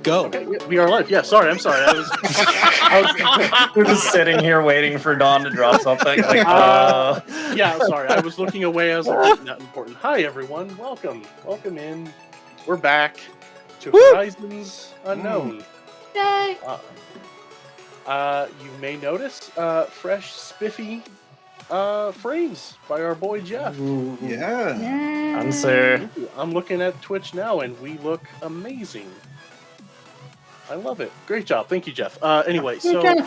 Go. Okay, we are live. Yeah, sorry. I'm sorry. We're just sitting here waiting for Dawn to drop something. Yeah, sorry. I was looking away. I was like, not important. Hi, everyone. Welcome in. We're back to Horizons Unknown. Yay! You may notice fresh, spiffy frames by our boy Jeff. Ooh. Yeah. Answer. I'm looking at Twitch now, and we look amazing. I love it. Great job. Thank you, Jeff. Anyway, so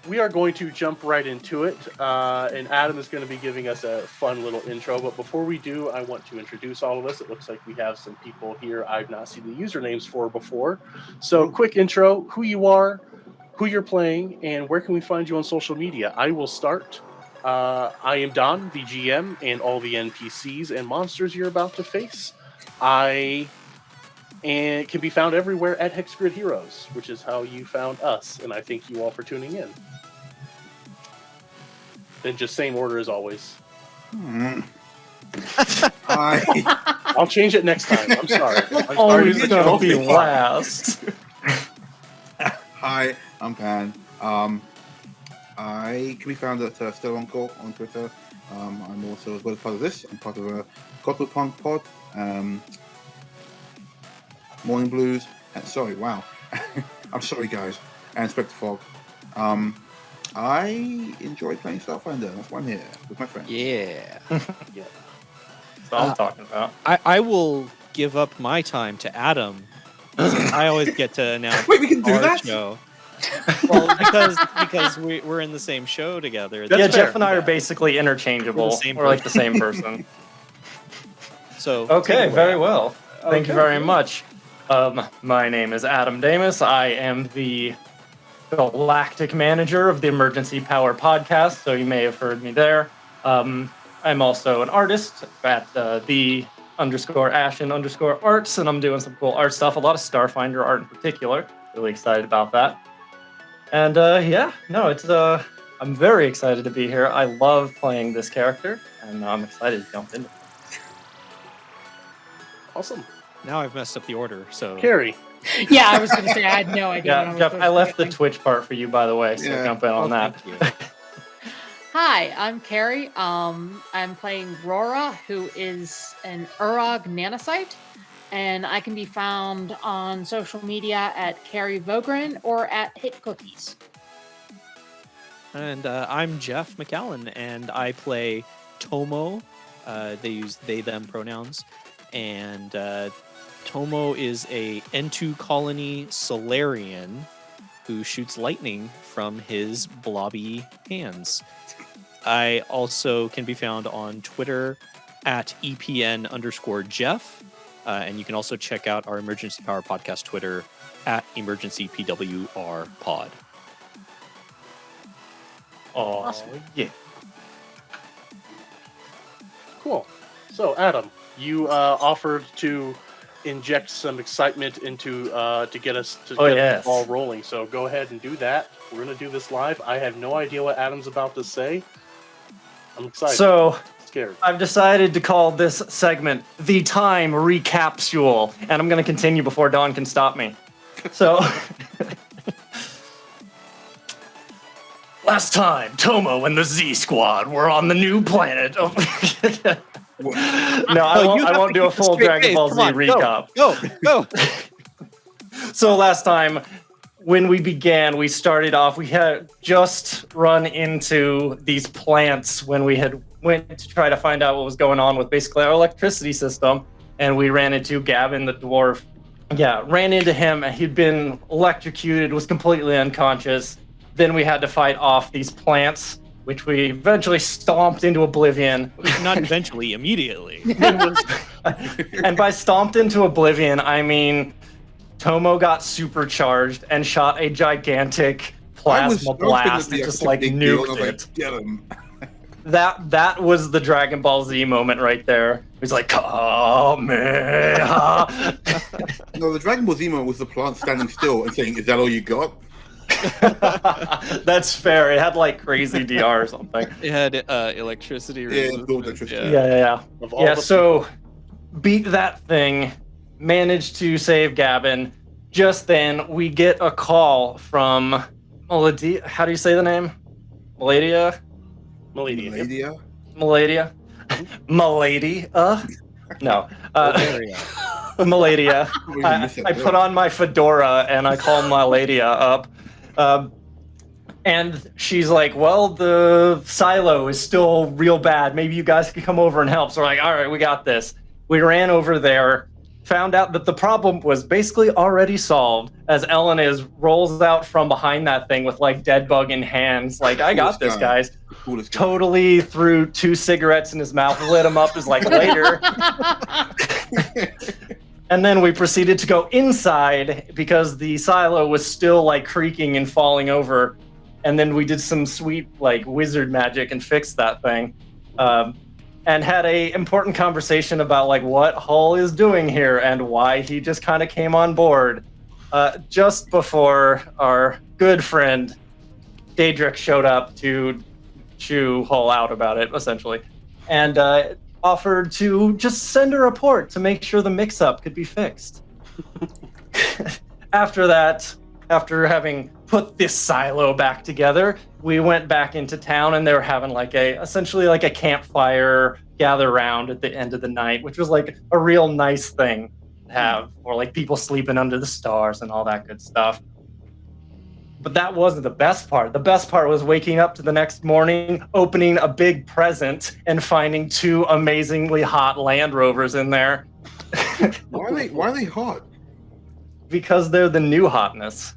we are going to jump right into it, and Adam is going to be giving us a fun little intro. But before we do, I want to introduce all of us. It looks like we have some people here I've not seen the usernames for before. So quick intro, who you are, who you're playing, and where can we find you on social media. I will start. I am Don, the GM, and all the NPCs and monsters you're about to face. And it can be found everywhere at Hexgrid Heroes, which is how you found us, and I thank you all for tuning in. Then just same order as always. I'll change it next time. I'm sorry. Always gonna be last. Hi, I'm Pan. I can be found at StillOnCore on Twitter. I'm also, as well as part of this, I'm part of a Gospel Punk pod. Morning Blues. Sorry, wow. I'm sorry, guys. And Spectre Fog. I enjoy playing Starfinder. That's why I'm here with my friends. Yeah. Yeah. That's what I'm talking about. I will give up my time to Adam. I always get to announce Wait, we can do our that? show. Well, because we're in the same show together. Yeah, That's fair. Jeff and I are basically interchangeable. We're the same We're like the same person. So Okay, take it very away. well. Thank you Okay. very much. My name is Adam Damus. I am the Galactic Manager of the Emergency Power Podcast, so you may have heard me there. I'm also an artist at the_Ashen_Arts, and I'm doing some cool art stuff, a lot of Starfinder art in particular. Really excited about that. And I'm very excited to be here. I love playing this character, and I'm excited to jump into it. Awesome. Now I've messed up the order. So Carrie. Yeah, I was going to say I had no idea. what Yeah, was Jeff, supposed I to left be the Twitch part for you, by the way, so Yeah. jump in on that. thank you. Hi, I'm Carrie. I'm playing Rora, who is an Urog nanocyte, and I can be found on social media at Carrie Vogren or at Hit Cookies. And I'm Jeff McAllen, and I play Tomo. They use they/them pronouns, and Tomo is a N2 colony Solarian who shoots lightning from his blobby hands. I also can be found on Twitter at EPN_Jeff, and you can also check out our Emergency Power Podcast Twitter at EmergencyPWR Pod. Oh, Awesome. yeah. Cool. So, Adam, you offered to inject some excitement into to get us to get yes. the ball rolling. So go ahead and do that. We're gonna do this live. I have no idea what Adam's about to say. I'm excited. So, Scared. I've decided to call this segment The Time Recapsule, and I'm going to continue before Dawn can stop me. So, last time, Tomo and the Z Squad were on the new planet of... No, I won't do a full Dragon Ball Z recap. Go. So last time, when we began, we started off, we had just run into these plants when we had went to try to find out what was going on with basically our electricity system, and we ran into Gavin the dwarf. Yeah, ran into him, and he'd been electrocuted, was completely unconscious. Then we had to fight off these plants, which we eventually stomped into oblivion. Not eventually, immediately. And by stomped into oblivion, I mean Tomo got supercharged and shot a gigantic plasma blast that just like nuked it. Get him. That was the Dragon Ball Z moment right there. He's like, Kameha. No, the Dragon Ball Z moment was the plant standing still and saying, "Is that all you got?" That's fair. It had like crazy DR or something. It had electricity. Yeah, electricity. Yeah. Of all Yeah, the so beat that thing, managed to save Gavin, just then, we get a call from Maladia. How do you say the name? Maladia? Maladia. Maladia? Malady? No. Bulgaria. Maladia. We missed that I bit. put on my fedora and I call Maladia up. And she's like, well, the silo is still real bad. Maybe you guys could come over and help. So we're like, all right, we got this. We ran over there, found out that the problem was basically already solved as Ellen rolls out from behind that thing with like dead bug in hands. Like, I got this, guys. The coolest guy. Totally threw 2 cigarettes in his mouth, lit him up as like later. And then we proceeded to go inside because the silo was still like creaking and falling over. And then we did some sweet like wizard magic and fixed that thing. And had a important conversation about like what Hull is doing here and why he just kind of came on board just before our good friend Daedric showed up to chew Hull out about it, essentially, and offered to just send a report to make sure the mix-up could be fixed. After that, after having put this silo back together, we went back into town and they were having like essentially like a campfire gather round at the end of the night, which was like a real nice thing to have, or like people sleeping under the stars and all that good stuff. But that wasn't the best part. The best part was waking up to the next morning, opening a big present and finding 2 amazingly hot Land Rovers in there. Why are they hot? Because they're the new hotness.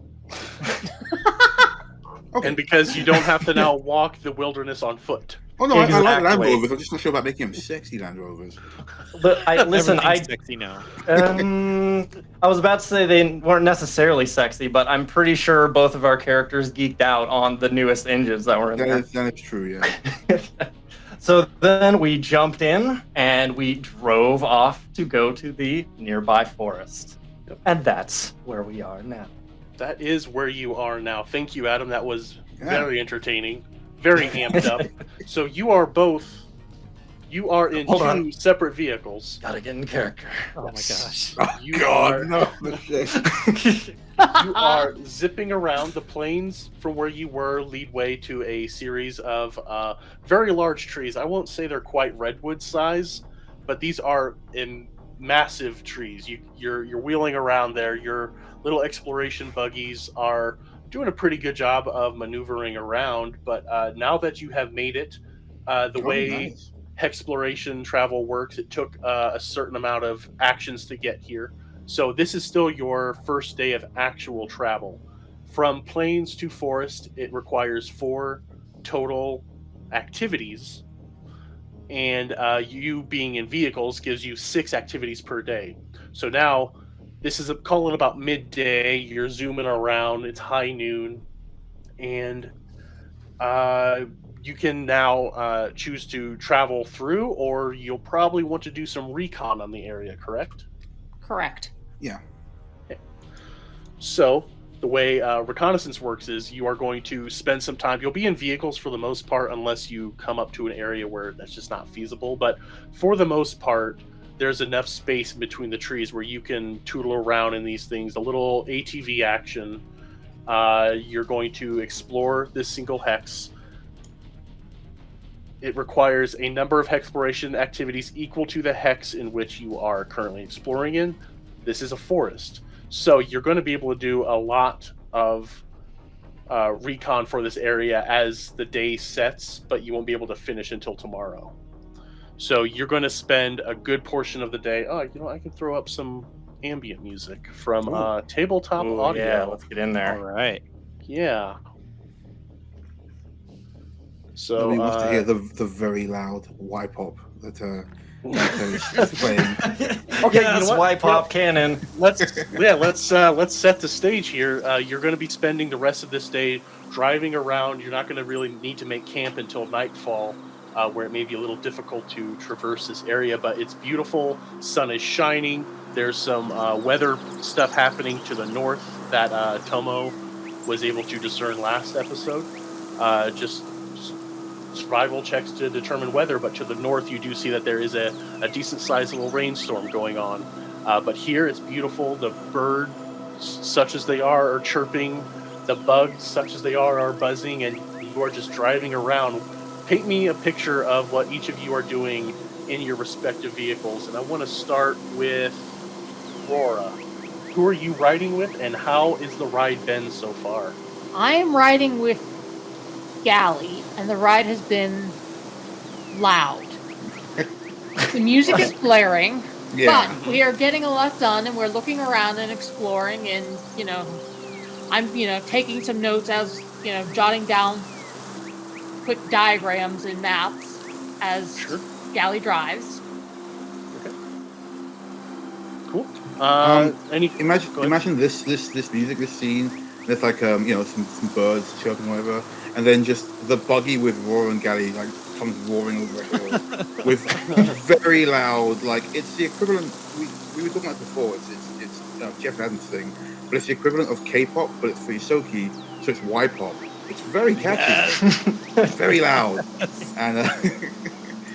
Okay. And because you don't have to now walk the wilderness on foot. Oh no, I like Land Exactly. Rovers. I'm just not sure about making them sexy Land Rovers. But listen, Everything's sexy now. I was about to say they weren't necessarily sexy, but I'm pretty sure both of our characters geeked out on the newest engines that were in there. That is true, yeah. So then we jumped in and we drove off to go to the nearby forest. Yep. And that's where we are now. That is where you are now. Thank you, Adam. That was Yeah. very entertaining, very amped up. So you are in Hold 2 on. separate vehicles. Gotta get in character. Oh my gosh. Oh, You God, are- no. No shit. You are zipping around. The plains from where you were lead way to a series of very large trees. I won't say they're quite redwood size, but these are in massive trees. You're wheeling around there. Your little exploration buggies are doing a pretty good job of maneuvering around. But now that you have made it, the way Nice. Hexploration travel works, it took a certain amount of actions to get here. So this is still your first day of actual travel. From plains to forest, it requires 4 total activities. And you being in vehicles gives you 6 activities per day. So now, this is call it about midday. You're zooming around. It's high noon. And you can now choose to travel through, or you'll probably want to do some recon on the area, correct? Correct. Yeah. So the way reconnaissance works is you are going to spend some time. You'll be in vehicles for the most part, unless you come up to an area where that's just not feasible. But for the most part, there's enough space between the trees where you can tootle around in these things. A little ATV action. You're going to explore this single hex. It requires a number of hexploration activities equal to the hex in which you are currently exploring in. This is a forest. So you're going to be able to do a lot of recon for this area as the day sets, but you won't be able to finish until tomorrow. So you're going to spend a good portion of the day. Oh, I can throw up some ambient music from Tabletop Ooh, Audio. yeah, let's get in there. All right. Yeah. So Nobody wants to hear the very loud Y-pop that is playing. Okay, Yes, you know what? Y pop cannon. let's set the stage here. You're going to be spending the rest of this day driving around. You're not going to really need to make camp until nightfall, where it may be a little difficult to traverse this area. But it's beautiful. Sun is shining. There's some weather stuff happening to the north that Tomo was able to discern last episode. Just survival checks to determine weather, but to the north you do see that there is a decent sized little rainstorm going on. But here it's beautiful. The bird such as they are chirping, the bugs, such as they are buzzing, and you are just driving around. Paint me a picture of what each of you are doing in your respective vehicles. And I want to start with Aurora. Who are you riding with, and how is the ride been so far? I am riding with Galley, and the ride has been loud. The music is blaring, Yeah. but we are getting a lot done, and we're looking around and exploring, and, I'm, taking some notes as, jotting down quick diagrams and maps as Sure. Galley drives. Cool. Imagine this music, this scene. There's like some birds chirping, whatever, and then just the buggy with Roar and Galley like comes roaring over the hill with very loud. Like it's the equivalent. We were talking about before. It's Jeff Adams thing, but it's the equivalent of K-pop, but it's for Isoki, so it's Y-pop. It's very catchy, very loud, and.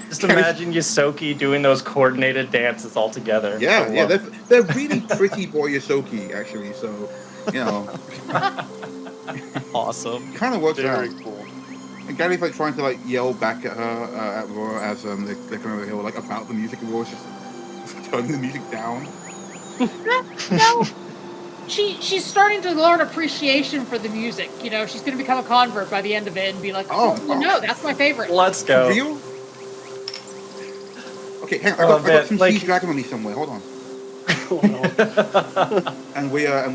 Just imagine Yosoki doing those coordinated dances all together. Yeah, they're really pretty boy Yosoki, actually. So, Awesome. kind of works Very out. cool. And Gary's like trying to like yell back at her at Aurora as they're coming over the hill, like about the music, and Aurora's just turning the music down. No. She's starting to learn appreciation for the music. She's going to become a convert by the end of it and be like, no, that's my favorite. Let's go. For real? Okay, hang on. I got some Sea Dragon on me somewhere. Hold on. Oh, no. And we are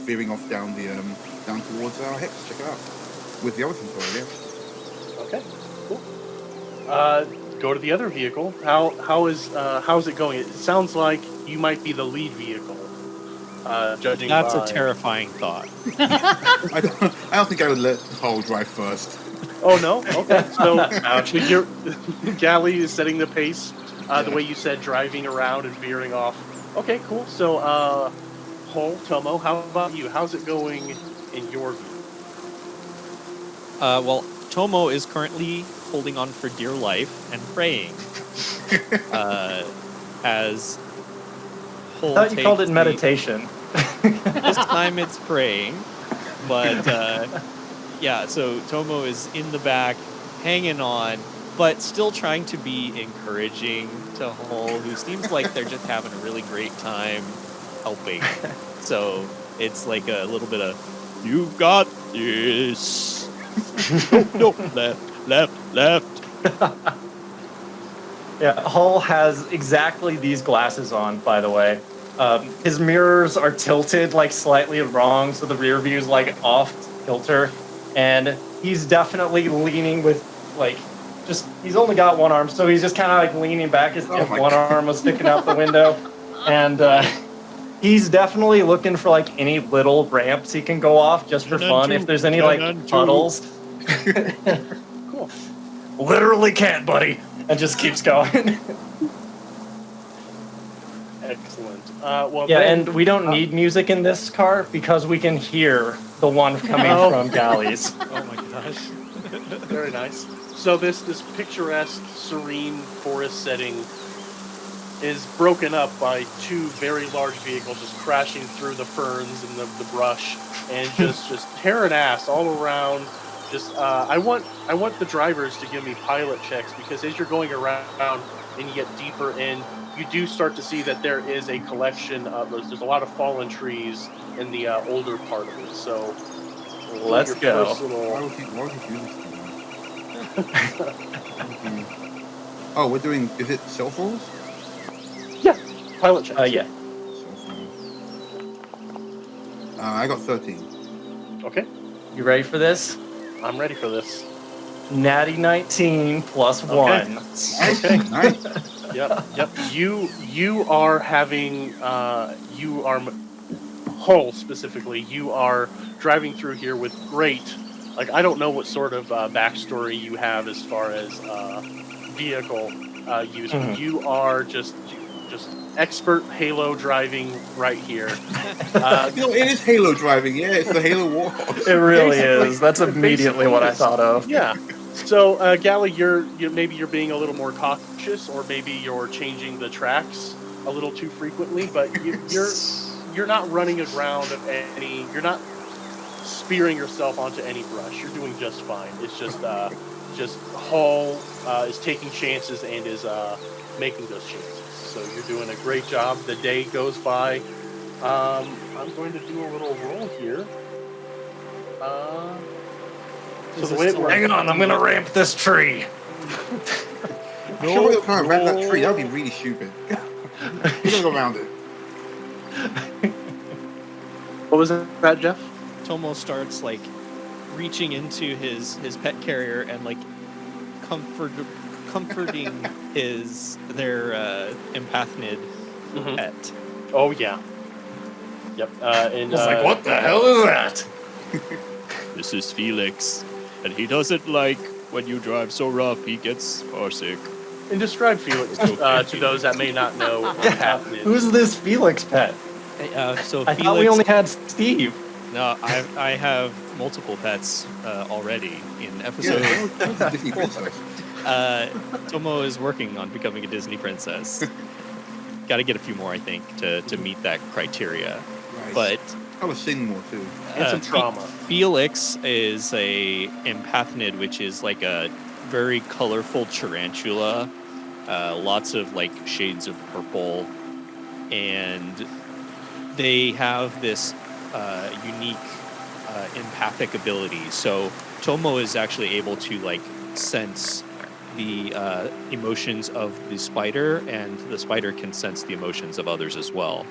veering off down towards our Hex. Check it out. With the other thing, Okay, cool. Go to the other vehicle. How's it going? It sounds like you might be the lead vehicle. Judging That's by... a terrifying thought. I don't think I would let Hull drive first. Oh no? Okay. So your Galley is setting the pace. The way you said, driving around and veering off. Okay, cool. So, Hull, Tomo, how about you? How's it going in your view? Well, Tomo is currently holding on for dear life and praying. As Hull I thought you called it takes meditation. This time it's praying, but yeah. So Tomo is in the back, hanging on, but still trying to be encouraging to Hull, who seems like they're just having a really great time helping. So it's like a little bit of, "You got this." No, left. Yeah, Hull has exactly these glasses on, by the way. His mirrors are tilted like slightly wrong, so the rear view is like off kilter, and he's definitely leaning with he's only got one arm, so he's just kind of like leaning back as if one arm was sticking out the window, and he's definitely looking for like any little ramps he can go off just for fun. If there's any like puddles, Cool. literally can't, buddy, and just keeps going. Excellent. And we don't need music in this car because we can hear the one coming from Galleys. Oh my gosh. Very nice. So this picturesque, serene forest setting is broken up by two very large vehicles just crashing through the ferns and the brush and just tearing ass all around. Just I want the drivers to give me pilot checks, because as you're going around and you get deeper in, you do start to see that there is a collection of there's a lot of fallen trees in the older part of it. So Let's go. Why would he do this? Oh, we're doing. Is it cell phones? Yeah, pilot checks. Yeah. Cell phone. I got 13. Okay, You ready for this? I'm ready for this. Natty 19 plus 1. Okay. Nice. Yep. You are having Hull specifically. You are driving through here with great. I don't know what sort of backstory you have as far as vehicle use. But you are just expert Halo driving right here. It is Halo driving. Yeah, it's the Halo War. It really is. That's immediately what I thought of. Yeah. So, Gally, maybe you're being a little more cautious, or maybe you're changing the tracks a little too frequently. But you're not running aground of any. You're not spearing yourself onto any brush. You're doing just fine. It's just Hall is taking chances and is making those chances. So you're doing a great job. The day goes by. I'm going to do a little roll here. So the way it works, Hang on, I'm gonna ramp this tree. I'm sure we're trying to ramp that tree. That would be really stupid. We're gonna go around it. What was that, Jeff? Tomo starts like reaching into his pet carrier and like comforting their empathnid pet. Oh yeah. Yep. And It's like, what the hell is that? This is Felix, and he doesn't like when you drive so rough. He gets sick. And describe Felix to those that may not know what happened. Who's this Felix pet? So I Felix, thought we only had Steve. no, I have multiple pets already in episode. Yeah, Disney princess. Tomo is working on becoming a Disney princess. Got to get a few more, I think, to meet that criteria. Right. But I was singing more too. And some trauma. Felix is a empathnid, which is like a very colorful tarantula. Lots of like shades of purple, and they have this unique empathic ability. So Tomo is actually able to like sense the emotions of the spider, and the spider can sense the emotions of others as well.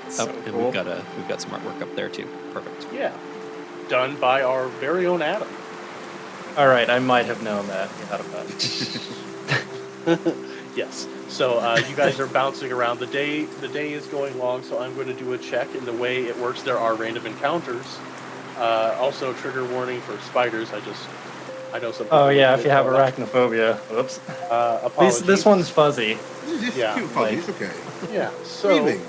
So and cool. we've got some artwork up there too. Perfect. Yeah. Done by our very own Adam. All right, I might have known that. You had a pet. Yes. So you guys are bouncing around. The day is going long, so I'm going to do a check. And the way it works, there are random encounters. Also, trigger warning for spiders. I know some. Oh yeah, people if you have don't like- arachnophobia. Whoops. Apologies. This one's fuzzy. This is Yeah, cute fuzzy. It's okay. Yeah. So Really?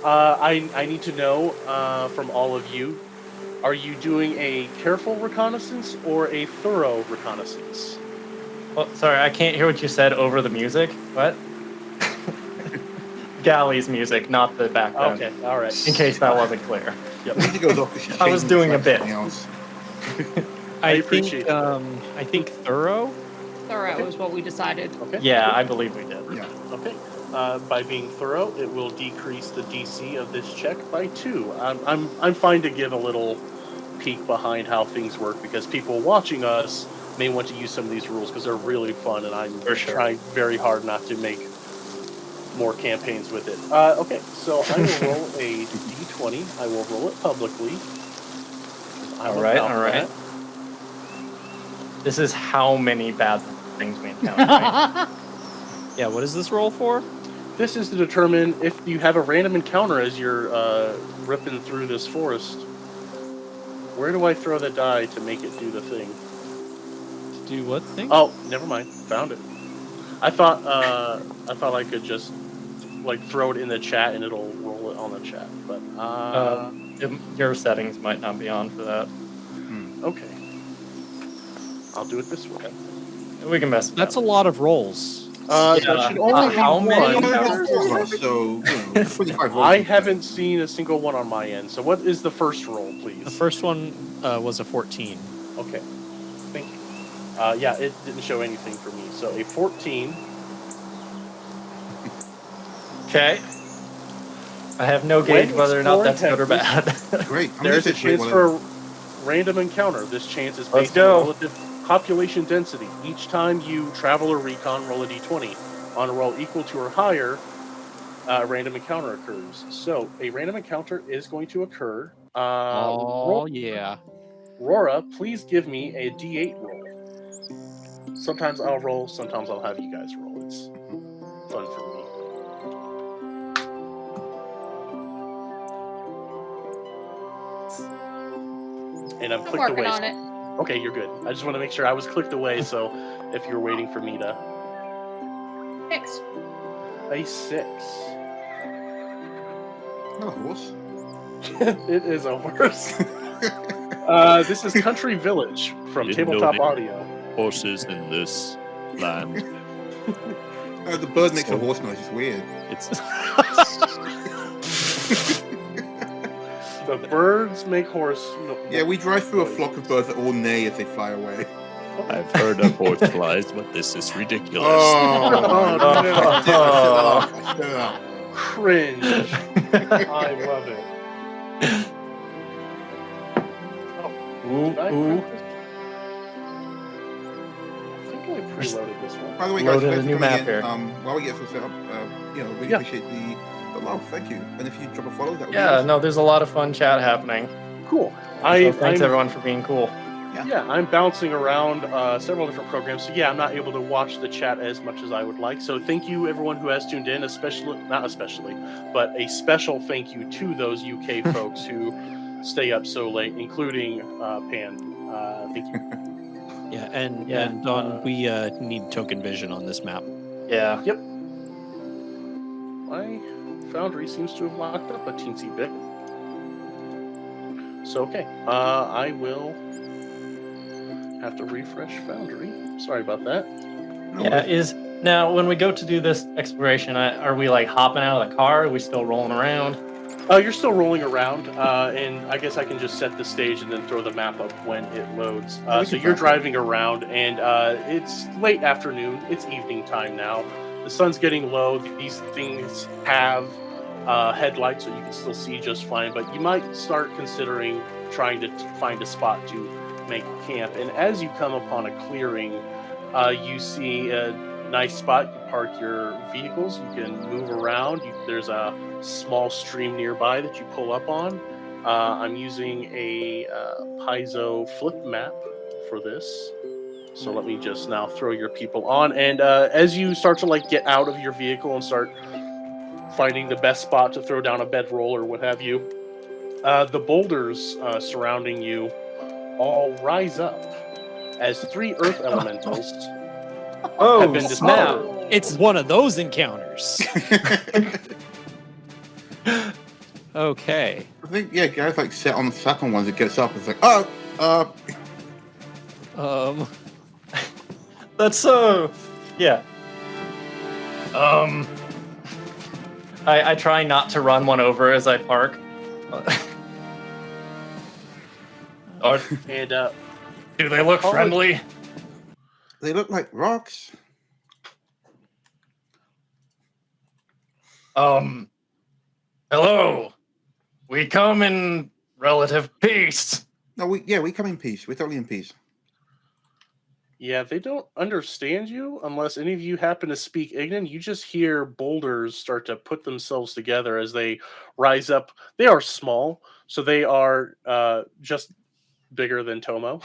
I need to know from all of you. Are you doing a careful reconnaissance or a thorough reconnaissance? Oh, sorry, I can't hear what you said over the music. What? Galley's music, not the background. Okay. All right. In case that wasn't clear. Yep. Music goes off, 'cause she's I was changing doing a to bit. something else. I appreciate that. I think thorough. Thorough is what we decided. Okay. Yeah, I believe we did. Yeah. Okay. By being thorough, it will decrease the DC of this check by 2. I'm fine to give a little peek behind how things work because people watching us may want to use some of these rules because they're really fun, and I'm For sure. trying very hard not to make more campaigns with it. Okay, so I will roll a d20. I will roll it publicly. All right. This is how many bad things we encounter. Right? Yeah. What is this roll for? This is to determine if you have a random encounter as you're ripping through this forest. Where do I throw the die to make it do the thing? Do what thing? Oh, never mind. Found it. I thought I could just like throw it in the chat and it'll roll it on the chat. But Your settings might not be on for that. okay. I'll do it this way. We can mess with That's a that. lot of rolls. That should only be how many one. encounters? So, 25 I haven't seen a single one on my end. So what is the first roll, please? The first one was a 14. Okay. Thank you. Yeah, it didn't show anything for me. So a 14. Okay. I have no gauge When whether or not exploring that's good or Texas, bad. Great. I'm There's a gonna say wait, chance whatever. for a random encounter. This chance is Let's based go. on relative population density. Each time you travel or recon, roll a d20. On a roll equal to or higher, a random encounter occurs. So a random encounter is going to occur. Yeah. Rora, please give me a d8 roll. Sometimes I'll roll, sometimes I'll have you guys roll. It's fun for me. And I'm I'm clicked working away. on it. Okay, you're good. I just want to make sure I was clicked away, so if you're waiting for me to... 6. A 6. Not a horse. It is a horse. This is Country Village from Didn't know Tabletop that. Audio. Horses in this land. The bird makes a horse noise. It's weird. It's The birds make horse. Yeah, we drive through a flock of birds that all neigh as they fly away. I've heard of horseflies, but this is ridiculous. Oh, no. I shut up. Cringe. I love it. Ooh, Did I ooh. print this? I think I preloaded this one. By the way, guys, Loaded a thanks for new coming map in. here. While we get this set up, really Yeah. appreciate the love. Thank you. And if you drop a follow, that would be Yeah, awesome. no, there's a lot of fun chat happening. Cool. So thanks I'm, everyone for being cool. Yeah, I'm bouncing around several different programs, so yeah, I'm not able to watch the chat as much as I would like. So thank you everyone who has tuned in, not especially, but a special thank you to those UK folks who stay up so late, including Pan. Thank you. Yeah, and Don, we need token vision on this map. Yeah. Yep. My Foundry seems to have locked up a teensy bit. So okay, I will have to refresh Foundry. Sorry about that. Yeah, now when we go to do this exploration, are we like hopping out of the car? Are we still rolling around? You're still rolling around, and I guess I can just set the stage and then throw the map up when it loads. So you're driving around, and it's late afternoon. It's evening time now. The sun's getting low. These things have headlights, so you can still see just fine. But you might start considering trying to find a spot to make camp. And as you come upon a clearing, you see a nice spot. You park your vehicles. You can move around. There's a small stream nearby that you pull up on. I'm using a piezo flip map for this. So let me just now throw your people on. And as you start to get out of your vehicle and start finding the best spot to throw down a bedroll or what have you, the boulders surrounding you all rise up as 3 earth elementals have been snap. discovered. It's one of those encounters. Okay. I think, yeah, guys sat on ones. It gets up. It's like, That's so. Yeah. I try not to run one over as I park. And Do they look friendly? they look like rocks. Hello. We come in relative peace. No, we come in peace. We're totally in peace. yeah, they don't understand you unless any of you happen to speak Ignan. You just hear boulders start to put themselves together as they rise up. They are small, so they are just bigger than Tomo.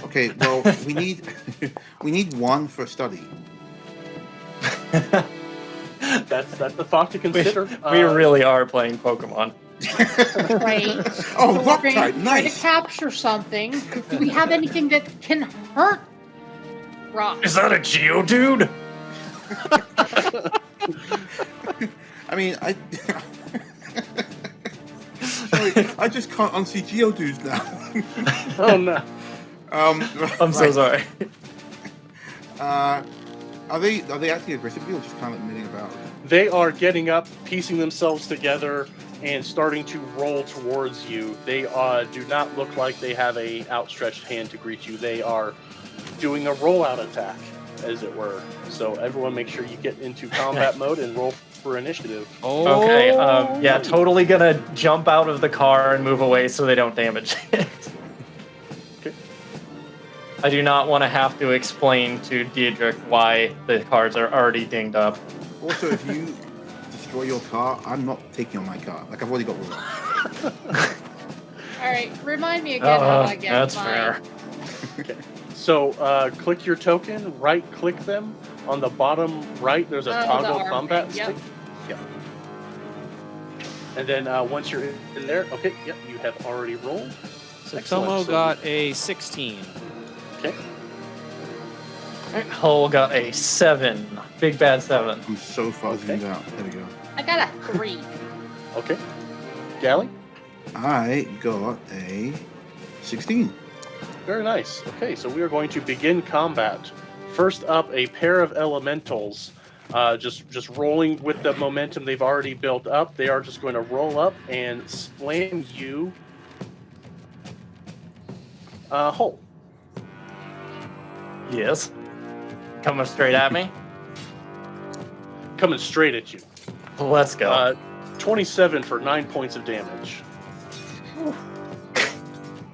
Okay, well, we need one for study. That's the thought to consider. We really are playing Pokemon. Right. Oh, So rock we're type, trying nice. to capture something. Do we have anything that can hurt rock? Is that a Geodude? I mean, sorry, I just can't unsee Geodudes now. Oh no. I'm so sorry. Are they actually aggressive or just kind of milling about? They are getting up, piecing themselves together, and starting to roll towards you. They do not look like they have a outstretched hand to greet you. They are doing a rollout attack, as it were. So everyone make sure you get into combat mode and roll for initiative. Oh. Okay, yeah, totally gonna jump out of the car and move away so they don't damage it. Okay. I do not want to have to explain to Diedrich why the cars are already dinged up. Also, if you destroy your car, I'm not taking on my car. Like, I've already got one. All right, remind me again how I get That's mine. fair. Okay. So click your token, right-click them. On the bottom right, there's a Oh, the toggle arm combat thing, yep. stick. Yeah. And then once you're in there, okay, yep, you have already rolled. So Excellent. Tomo So- got a 16. Okay. Hull got a 7. Big bad 7. I'm so far zoomed out. There we go. I got a 3. Okay. Galley? I got a 16. Very nice. Okay, so we are going to begin combat. First up, a pair of elementals Just rolling with the momentum they've already built up. They are just going to roll up and slam you whole. Yes. Coming straight at me. Coming straight at you. Let's go. 27 for 9 points of damage.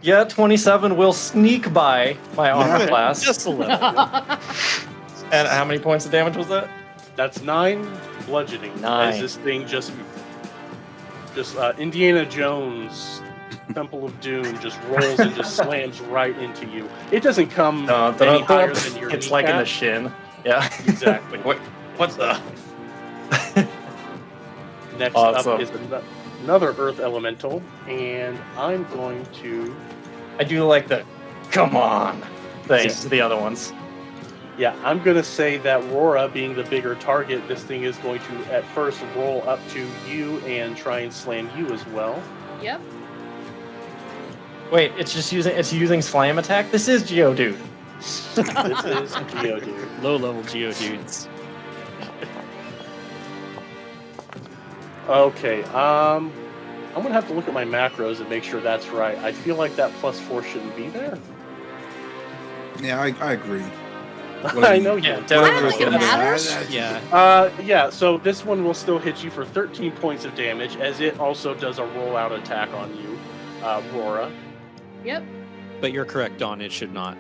Yeah, 27 will sneak by my armor class. Just a little. And how many points of damage was that? That's 9 bludgeoning. 9. As this thing just Indiana Jones, Temple of Doom, just rolls and just slams right into you. It doesn't come any higher than your It's like in the kneecap. shin. Yeah. Exactly. What's the? Next Awesome. up is another Earth Elemental, and I'm going to... I do like the come on things to the other ones. Yeah, I'm going to say that Rora, being the bigger target, this thing is going to at first roll up to you and try and slam you as well. Yep. Wait, it's using slam attack? This is Geodude. This is Geodude. Low-level Geodudes. Okay, I'm going to have to look at my macros and make sure that's right. I feel like that +4 shouldn't be there. Yeah, I agree. I know you. Yeah, do. don't I don't think it matters. Yeah. Yeah, so this one will still hit you for 13 points of damage, as it also does a rollout attack on you, Rora. Yep. But you're correct, Dawn. It should not.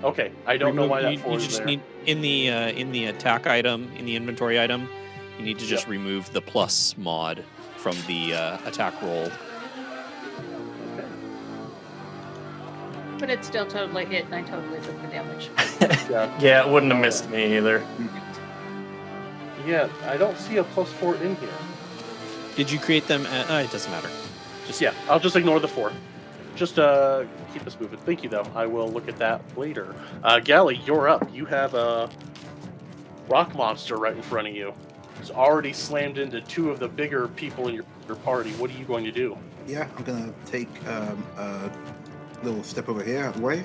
Okay, I don't know why that you 4 is just there. need in the attack item, in the inventory item, you need to just remove the plus mod from the attack roll. But it still totally hit, and I totally took the damage. Yeah, it wouldn't have missed me either. Yeah, I don't see a +4 in here. Did you create them? It doesn't matter. Just Yeah, I'll just ignore the 4. Just keep us moving. Thank you, though. I will look at that later. Gally, you're up. You have a rock monster right in front of you. It's already slammed into 2 of the bigger people in your party. What are you going to do? Yeah, I'm gonna take a little step over here out of the way.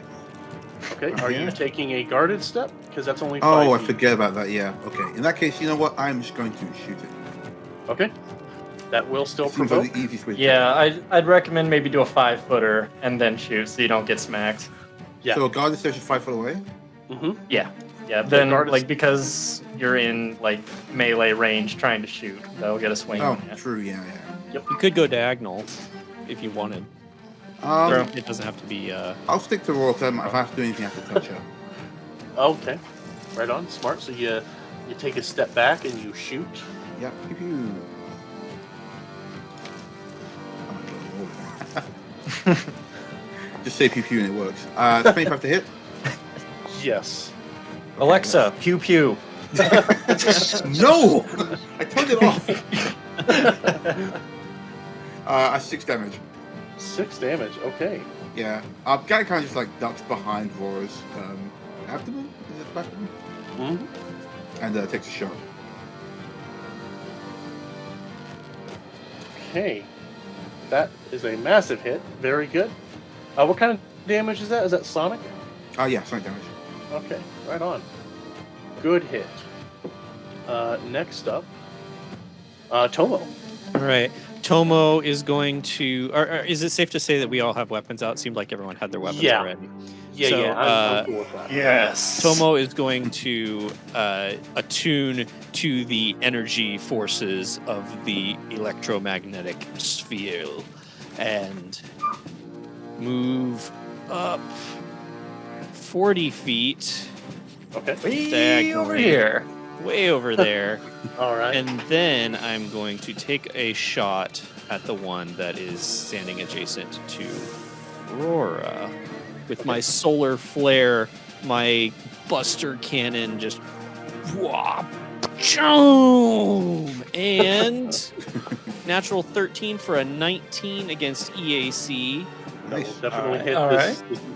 Okay, are you taking a guarded step? Because that's only 5 Oh, I feet. forget about that. Yeah. Okay. In that case, you know what? I'm just going to shoot it. Okay. That will still Seems provoke. like the easiest way. to Yeah, I'd recommend maybe do a 5-footer and then shoot so you don't get smacked. Yeah. So a guard station 5 foot away. Mm-hmm. Yeah, then guard is- like because you're in like melee range trying to shoot, that'll get a swing Oh, on you. true. Yeah, you could go diagonal if you wanted. yeah. It doesn't have to be. I'll stick to roll. Cause if I have to do anything, I have to touch her. Okay. Right on. Smart. So you take a step back and you shoot. Yeah. Pew pew. Just say pew pew and it works. 25 to hit. Yes. Alexa, pew pew. No! I turned it off. 6 damage. 6 damage. Okay. Yeah. Guy kind of just like ducks behind Rora's abdomen. Is it abdomen? Mm-hmm. And takes a shot. Okay. That is a massive hit. Very good. What kind of damage is that? Is that sonic? Yeah, sonic damage. Okay. Right on. Good hit. Next up, Tomo. All right. Tomo is going to. Or is it safe to say that we all have weapons out? It seemed like everyone had their weapons Yeah. already. Yeah, So, I'm cool with that. Yes. Tomo is going to attune to the energy forces of the electromagnetic sphere and move up 40 feet, Okay. Way over here. way over there. All right. And then I'm going to take a shot at the one that is standing adjacent to Aurora. With my solar flare, my buster cannon just whop, choom, and natural 13 for a 19 against EAC, That will Nice. definitely hit All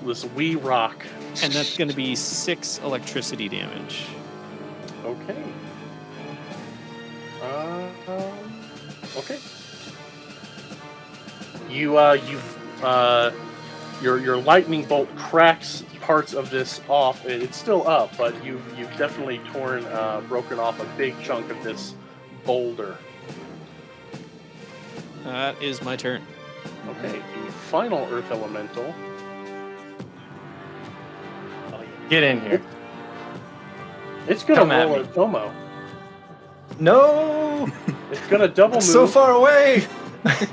this wee rock. and that's going to be 6 electricity damage. Okay. Okay. Your lightning bolt cracks parts of this off. It's still up, but you've definitely broken off a big chunk of this boulder. That is my turn. Okay, the final Earth Elemental. Get in here. It's gonna Come at roll me. a Tomo. No! It's gonna double move. So far away!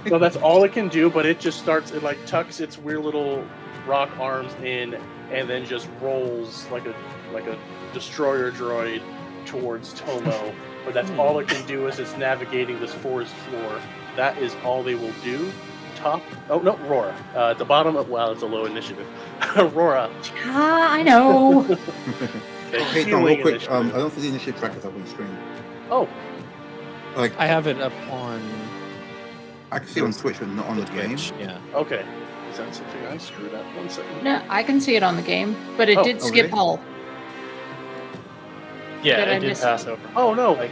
So that's all it can do, but it just starts, it like tucks its weird little rock arms in and then just rolls like a destroyer droid towards Tomo. But that's all it can do as it's navigating this forest floor. That is all they will do. Rora. At the bottom of, wow, it's a low initiative. Rora. I know. Hey, Tom, real quick. I don't see the initiative trackers up on the screen. Oh, Like, I have it up on I can see it on Twitch, but not on the game. Twitch. Yeah. okay. Is that something I screwed up? 1 second. No, I can see it on the game, but it did skip really? Hull. Yeah, Did I it did miss pass over. Oh no. Like,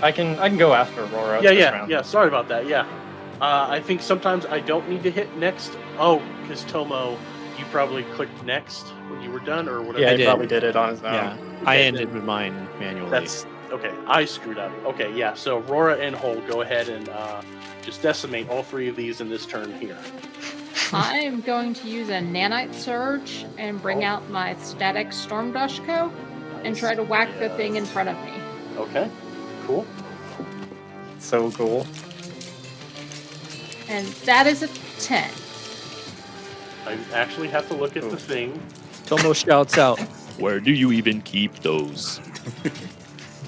I can go after Aurora. this round. Yeah. Sorry about that. Yeah. I think sometimes I don't need to hit next. Oh, because Tomo, you probably clicked next when you were done, or whatever. Yeah, I he did. probably did it on his own. Yeah. I Okay, ended then with mine manually. That's okay. I screwed up. Okay, yeah. So Rora and Hole, go ahead and just decimate all 3 of these in this turn here. I'm going to use a nanite surge and bring out my static storm dashko and try to whack the thing in front of me. Okay. Cool. So cool. And that is a 10. I actually have to look at the thing. Tomo shouts out, Where do you even keep those?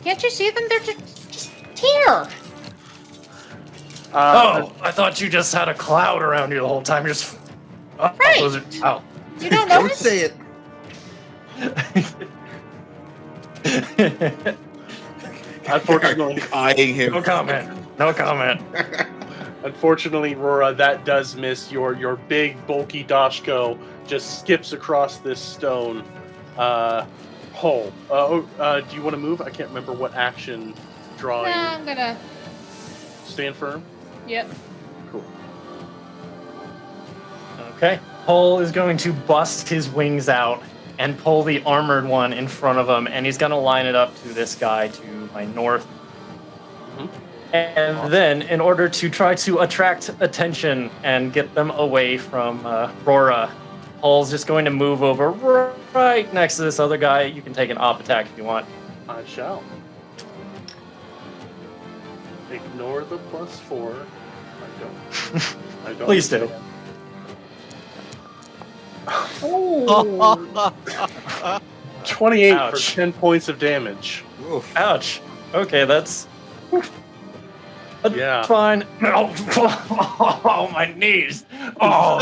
Can't you see them? They're just here. I thought you just had a cloud around you the whole time. You're just. Oh, Right. those are. Oh. You don't Don't notice? say it. Unfortunately, Eyeing him. No comment. No comment. Unfortunately, Rora, that does miss. Your big, bulky Dashko just skips across this stone hole. Do you want to move? I can't remember what action drawing. No, I'm gonna. Stand firm. Yep. Cool. Okay. Hull is going to bust his wings out and pull the armored one in front of him, and he's going to line it up to this guy to my north. And then, in order to try to attract attention and get them away from Rora, Hull's just going to move over right next to this other guy. You can take an op attack if you want. I shall. Ignore the +4. I don't. Please do. Oh. 28 Ouch. for 10 points of damage. Oof. Ouch. Okay, that's Yeah. fine. Oh, my knees. Oh.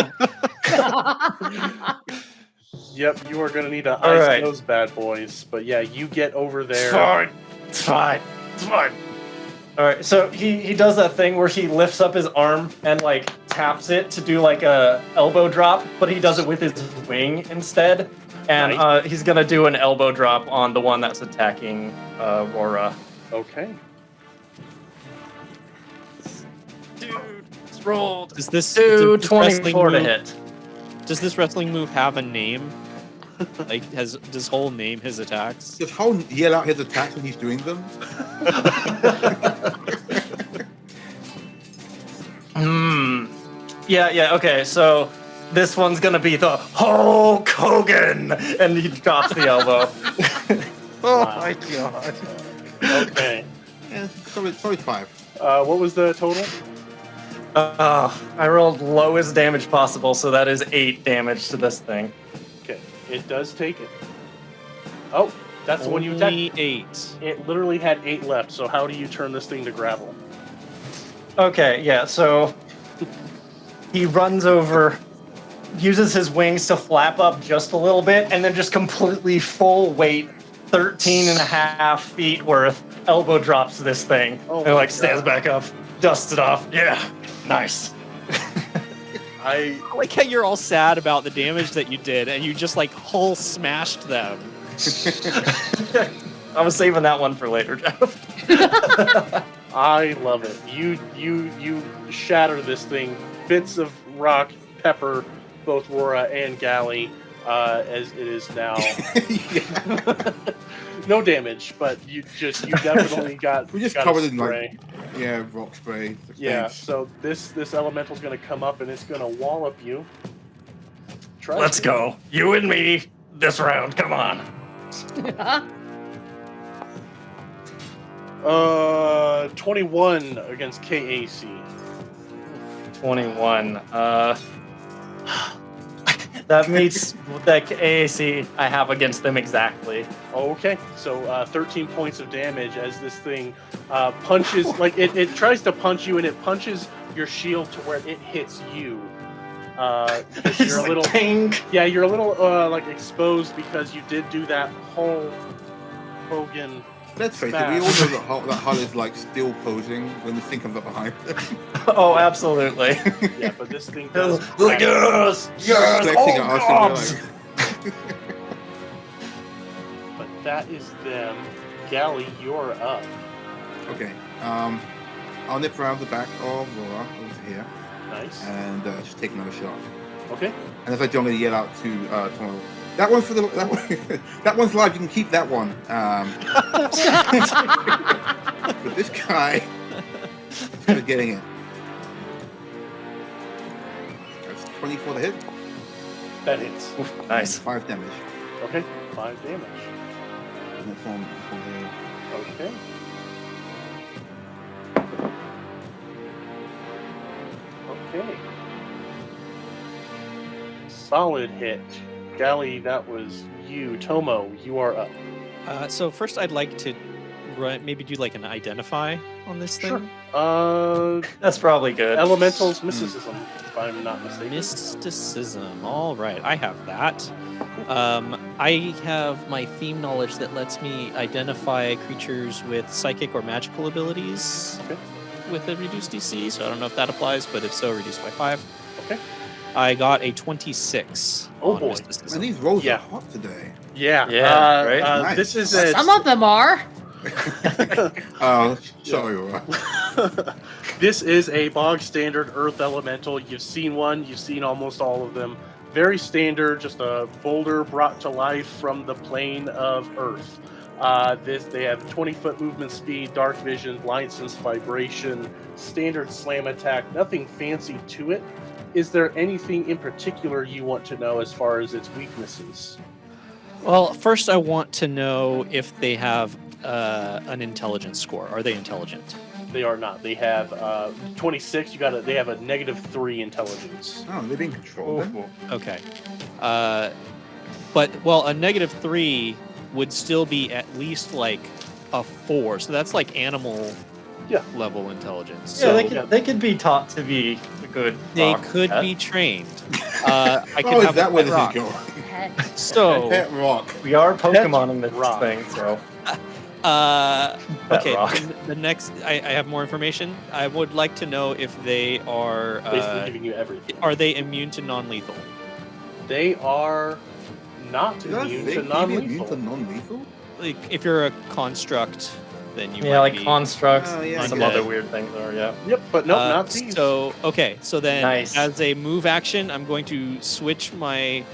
Yep, you are going to need to All ice right. those bad boys. But yeah, you get over It's there. fine. It's fine. It's fine. All right, so he does that thing where he lifts up his arm and like taps it to do like a elbow drop, but he does it with his wing instead. And he's gonna do an elbow drop on the one that's attacking Rora. Okay. Dude, it's rolled. Is this Dude, does this wrestling 24 to move- hit. Does this wrestling move have a name? Like, does Hole name his attacks? Does Hole yell out his attacks when he's doing them? Yeah, okay, so this one's gonna be the Hulk Hogan! And he drops the elbow. Oh Wow. my god. Okay. Yeah, probably 5. What was the total? I rolled lowest damage possible, so that is 8 damage to this thing. Okay. It does take it. Oh, that's the one you attacked. Only 8. It literally had 8 left, so how do you turn this thing to gravel? Okay, yeah, so he runs over, uses his wings to flap up just a little bit, and then just completely full weight, 13 and a half feet worth, elbow drops this thing. Oh and my like stands God. back up, dusts it off. Yeah, nice. I I like how you're all sad about the damage that you did, and you just like Hull smashed them. I was saving that one for later, Jeff. I love it. You shatter this thing. Bits of rock pepper both Rora and Galley. as it is now. Yeah. No damage, but you definitely got. We just got a covered in spray. rock spray. Yeah. Thanks. So this elemental's gonna come up and it's gonna wallop you. Try Let's to. go. You and me this round. Come on. 21 against KAC. 21. That meets the AAC I have against them exactly. Okay, so 13 points of damage as this thing punches, like it tries to punch you and it punches your shield to where it hits you. Because you're a little, Ting. yeah, you're a little like exposed because you did do that whole Hogan. Let's face it, we all know that Hull is like still posing when this thing comes up behind him. Oh, absolutely. Yeah, but this thing does. Yes! Yes! Flexing at us and we're gods! like, But that is them. Galley, you're up. okay, I'll nip around the back of Laura over here Nice. and just take another shot. Okay. And if I do, I'm going to yell out to Tomo, that one's for that one's live. You can keep that one. But this guy is getting it. That's 24 to hit. That hits. Oof, nice. 5 damage. Okay. 5 damage. And that's on here. Okay. Okay. Solid hit. Galley, that was you. Tomo, you are up. So first, I'd like to maybe do like an identify on this thing. Sure. That's probably good. Elemental's mysticism, if I'm not mistaken. Mysticism. All right, I have that. I have my theme knowledge that lets me identify creatures with psychic or magical abilities Okay. with a reduced DC. So I don't know if that applies, but if so, reduced by 5. Okay. I got a 26. Oh, on boy. mysticism. And these rolls Yeah. are hot today. Yeah. Yeah, right? Nice. This is Some of them are. Oh, sorry, Laura. This is a bog standard earth elemental. You've seen one, you've seen almost all of them. Very standard, just a boulder brought to life from the plane of earth. They have 20-foot movement speed, dark vision, blind sense, vibration, standard slam attack, nothing fancy to it. Is there anything in particular you want to know as far as its weaknesses? Well, first I want to know if they have an intelligence score. Are they intelligent? They are not. They have 26. They have a -3 intelligence. Oh, they're being controlled. then? Okay. But a -3 would still be at least like a 4. So that's like animal Yeah. level intelligence. Yeah, So they could be taught to be a good. they rock could pet. be trained. I could Oh, is have that a where pet this rock. is going? Pet. So, Pet rock. We are Pokemon in this rock. thing, so. Pet okay. rock. The next, I have more information. I would like to know if they are Basically giving you everything. are they immune to non-lethal? They are not Did I immune think to you'd be non-lethal. immune to non-lethal? Like if you're a construct, then you Yeah, might like be. constructs Oh, yeah, and I some get other it. weird things are, yeah. Yep, but no, Uh, not these. So then Nice. as a move action, I'm going to switch my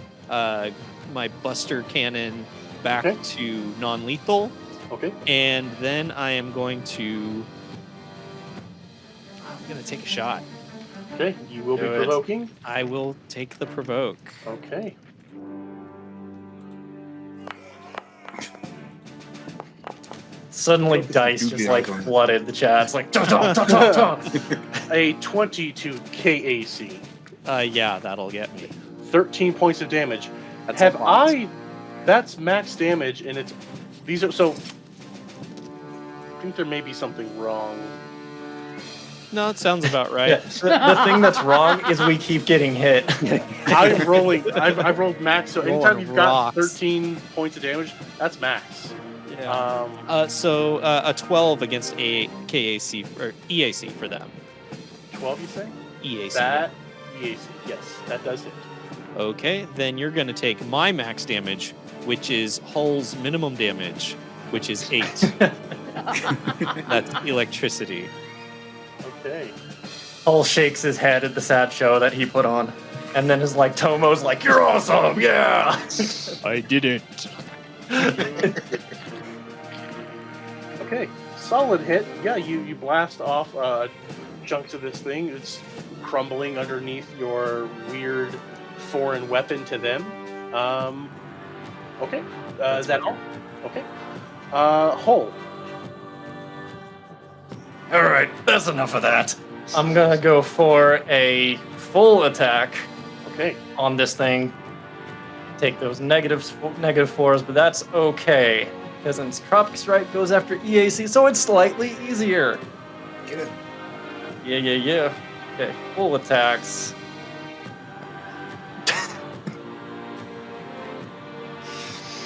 my Buster Cannon back Okay. to non-lethal, Okay. and then I am going to take a shot. Okay. You will be Do it. provoking. I will take the provoke. Okay. Suddenly Look at the dice goofy just like eyes on it. flooded the chat. It's like, dun, dun, dun, dun, dun. A 22 KAC. Yeah, that'll get me. 13 points of damage. That's Have a lot. That's max damage, and these are so. I think there may be something wrong. No, it sounds about right. Yeah, the thing that's wrong is we keep getting hit. I'm rolling. I've rolled max, so anytime Rolling you've got rocks. 13 points of damage, that's max. Yeah. So a 12 against a KAC or EAC for them. 12, you say? EAC. That EAC. Yes, that does hit. Okay, then you're going to take my max damage, which is Hull's minimum damage, which is 8. That's electricity. Okay. Hull shakes his head at the sad show that he put on And then Tomo's like, "You're awesome, yeah." I did it. Okay, solid hit. Yeah, you blast off chunks of this thing. It's crumbling underneath your weird foreign weapon to them. Okay, is that all? Okay. Hole. All right, that's enough of that. I'm gonna go for a full attack Okay. on this thing. Take those negative fours, but that's okay because since Tropic Strike goes after EAC, so it's slightly easier. Get it. Yeah. Okay, full attacks.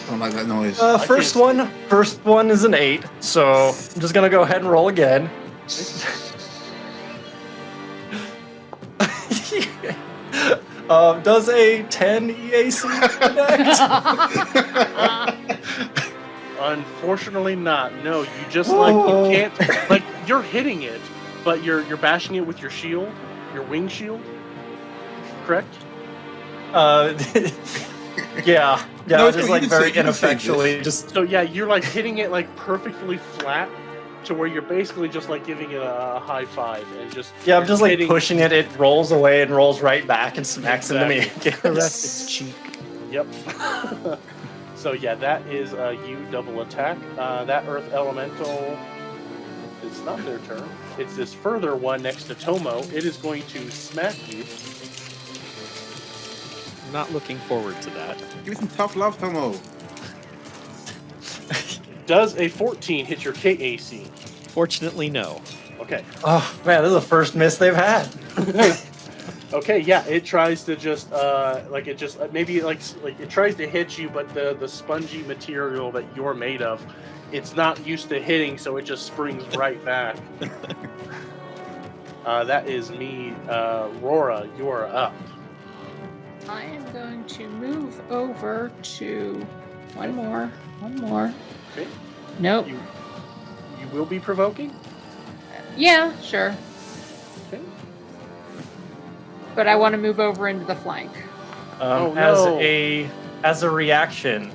I don't like that noise. First one is an 8, so I'm just gonna go ahead and roll again. Does a 10 EAC connect? Unfortunately not. No, you just you can't you're hitting it, but you're bashing it with your shield, your wing shield. Correct? Yeah, No, just you can very say- you can say ineffectually, this. just So yeah, you're hitting it perfectly flat to where you're basically just giving it a high five and just I'm just hitting- pushing it. It rolls away and rolls right back and smacks into me again. Caress its cheek. Yep. So yeah, that is you double attack. That earth elemental. It's not their turn. It's this further one next to Tomo. It is going to smack you. Not looking forward to that. Give me some tough love, Tomo. Does a 14 hit your KAC? Fortunately, no. Okay. Oh man, this is the first miss they've had. Okay, yeah, it tries to just it tries to hit you, but the spongy material that you're made of, it's not used to hitting, so it just springs right back. That is me, Rora. You are up. I am going to move over to one more. Okay. Nope. You will be provoking. Yeah, sure. Okay. But I want to move over into the flank. Oh, no. As a reaction,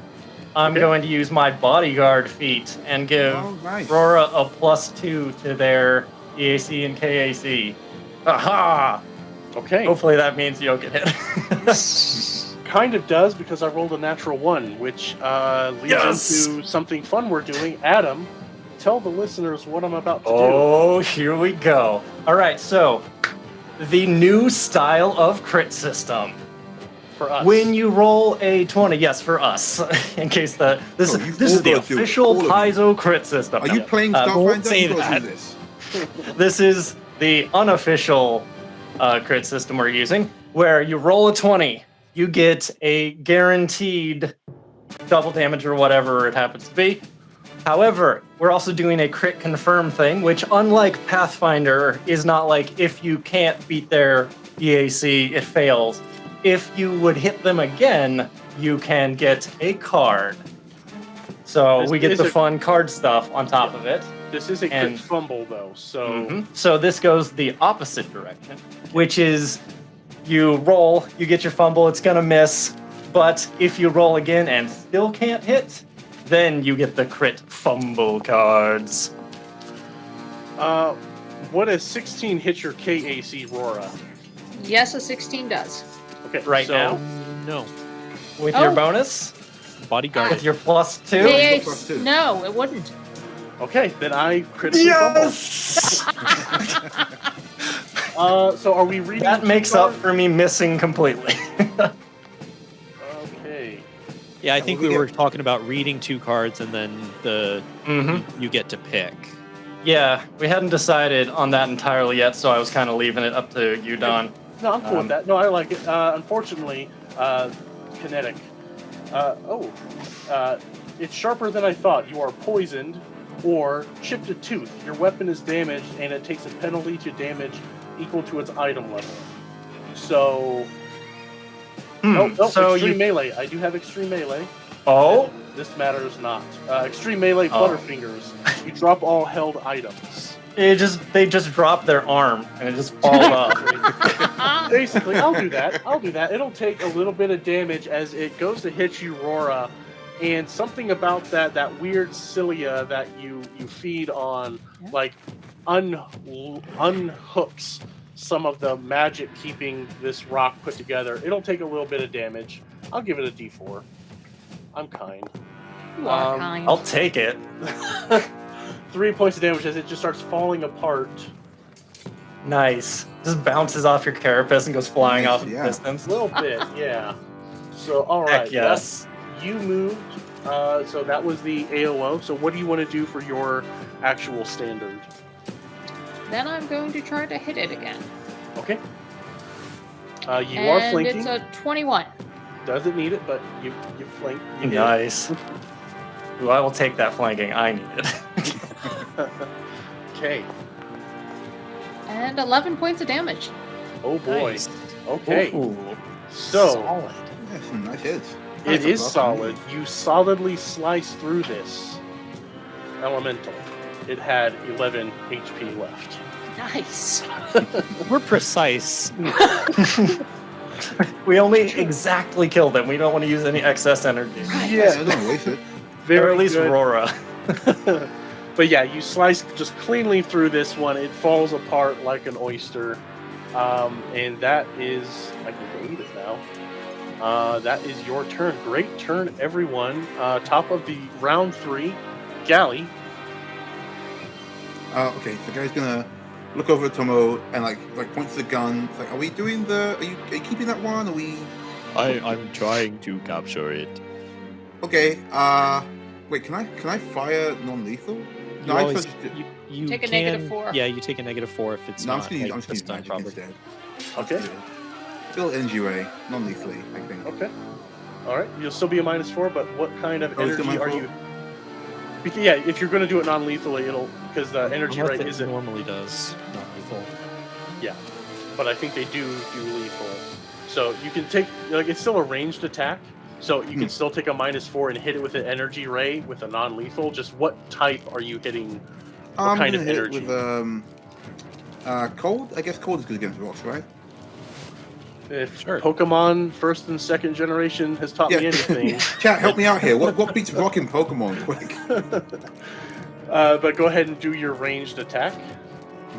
I'm Okay. going to use my bodyguard feat and give Oh, nice. Rora a +2 to their EAC and KAC. Aha! Okay. Hopefully that means you'll get hit. Kind of does, because I rolled a natural 1, which leads Yes! into something fun we're doing. Adam, tell the listeners what I'm about to do. Oh, here we go. All right, so the new style of crit system. For us. When you roll a 20, yes, for us, in case this Oh, you've is all the got to do it, official all of you. Paizo crit system. Are you playing won't Starfinder? say You gotta that. do this. This is the unofficial crit system we're using, where you roll a 20, you get a guaranteed double damage or whatever it happens to be. However, we're also doing a crit confirm thing, which, unlike Pathfinder, is not like if you can't beat their EAC, it fails. If you would hit them again, you can get a card. So This we get is the a- fun card stuff on top of it. This is a crit And- fumble, though, so... Mhm. So this goes the opposite direction, which is you roll, you get your fumble, it's gonna miss, but if you roll again and still can't hit, then you get the crit fumble cards. What does 16 hit your KAC, Rora? Yes, a 16 does. Okay, Right so now? No. With Oh. your bonus, Bodyguard. with your +2. Yeah. plus two. No, it wouldn't. Okay, then I critically Yes! fumble. So are we reading? That the makes card? up for me missing completely. Okay. Yeah, I think we we get- were talking about reading 2 cards and then you get to pick. Yeah, we hadn't decided on that entirely yet, so I was kind of leaving it up to you, Don. No, I'm cool with that. No, I like it. Unfortunately, kinetic. It's sharper than I thought. You are poisoned or chipped a tooth. Your weapon is damaged, and it takes a penalty to damage equal to its item level. So, So extreme you melee. I do have extreme melee. oh This matters not. Extreme melee Oh. Butterfingers. You drop all held items. they just drop their arm and it just falls off. Basically, I'll do that. It'll take a little bit of damage as it goes to hit you, Rora, and something about that weird cilia that you feed on, Yeah. like unhooks some of the magic keeping this rock put together. It'll take a little bit of damage. I'll give it a D4. I'm kind. You are Um, kind. I'll take it. 3 points of damage as it just starts falling apart. Nice. Just bounces off your carapace and goes flying Nice, off in the yeah. distance. A little bit, yeah. So, all right. Heck yes. You moved. So that was the AOO. So what do you want to do for your actual standard? Then I'm going to try to hit it again. Okay. You are And flanking. it's a 21. Doesn't need it, but you flank. You hit. Nice. Ooh, I will take that flanking. I need it. Okay. And 11 points of damage. Oh boy. Nice. Okay. Ooh. So Solid. Yeah, some nice hits. it Nice is block. solid. You solidly slice through this elemental. It had 11 HP left. Nice. We're precise. We only exactly killed them. We don't want to use any excess energy. Yeah, don't waste it. Or at least good. Aurora. But yeah, you slice just cleanly through this one. It falls apart like an oyster. And that is... I can go eat it now. That is your turn. Great turn, everyone. Top of the round 3. Galley. Okay, so the guy's gonna look over at Tomo and like points the gun. It's like, are we doing the? Are you keeping that one? Are we? I'm trying to capture it. Okay. Wait, can I fire non-lethal? You No, I always, thought you Take a can, -4. Yeah, you take a -4 if it's no, I'm not. just gonna use, like, I'm just this gonna use time, magic probably. instead. Okay. Still energy ray, non-lethally, I think. Okay. All right. You'll still be a -4, but what kind of Oh, it's still energy are -4? you? Because, yeah, if you're going to do it non-lethally, it'll because the energy Unless rate it isn't. normally does not lethal. Yeah, but I think they do lethal. So you can take like it's still a ranged attack. So you can still take a -4 and hit it with an energy ray with a non-lethal. Just what type are you hitting? What I'm kind gonna of hit energy? it with cold. I guess cold is good against rocks, right? If Sure. Pokemon first and second generation has taught me anything, Chat, help me out here. What beats rock in Pokemon? Quick. but go ahead and do your ranged attack.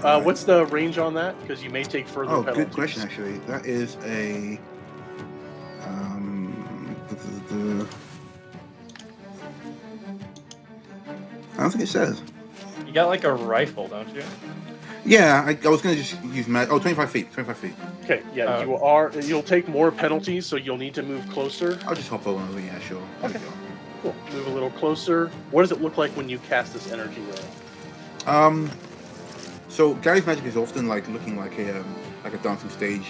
Alright. What's the range on that? Because you may take further Oh, penalties. good question. Actually, that is a. I don't think it says. You got like a rifle, don't you? Yeah, I was gonna just use 25 feet. 25 feet. Okay, yeah, you'll take more penalties, so you'll need to move closer. I'll just hop over. Yeah, sure. There we Okay. go. Cool. Move a little closer. What does it look like when you cast this energy ray? So Gary's magic is often like looking like a dancing stage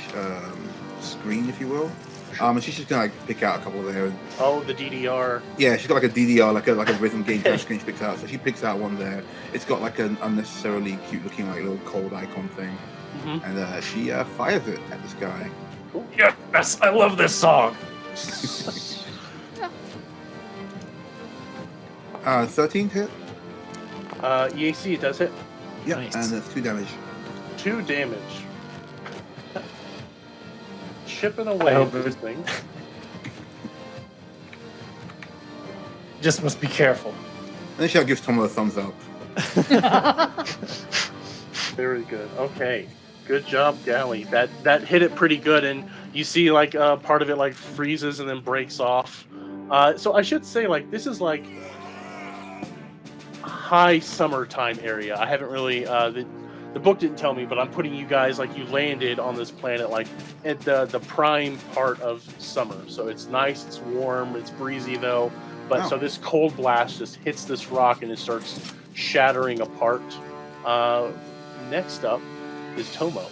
screen, if you will. And she's just gonna like pick out a couple there. Oh, the DDR. Yeah, she's got like a DDR, like a rhythm game kind of screen she picks out. So she picks out one there. It's got like an unnecessarily cute looking like little cold icon thing, Mhm. and she fires it at this guy. Cool. Yes, I love this song. 13 hit. EAC, it does hit. Yeah, Nice. and that's 2 damage. 2 damage. Chipping I away hope at this it- thing. Just must be careful. And then she gives Tomo a thumbs up. Very good. Okay. Good job, Galley. That hit it pretty good, and you see like part of it like freezes and then breaks off. So I should say like this is like high summertime area. I haven't really the book didn't tell me, but I'm putting you guys like you landed on this planet like at the prime part of summer. So it's nice, it's warm, it's breezy though. But Oh. so this cold blast just hits this rock and it starts shattering apart. Next up is Tomo.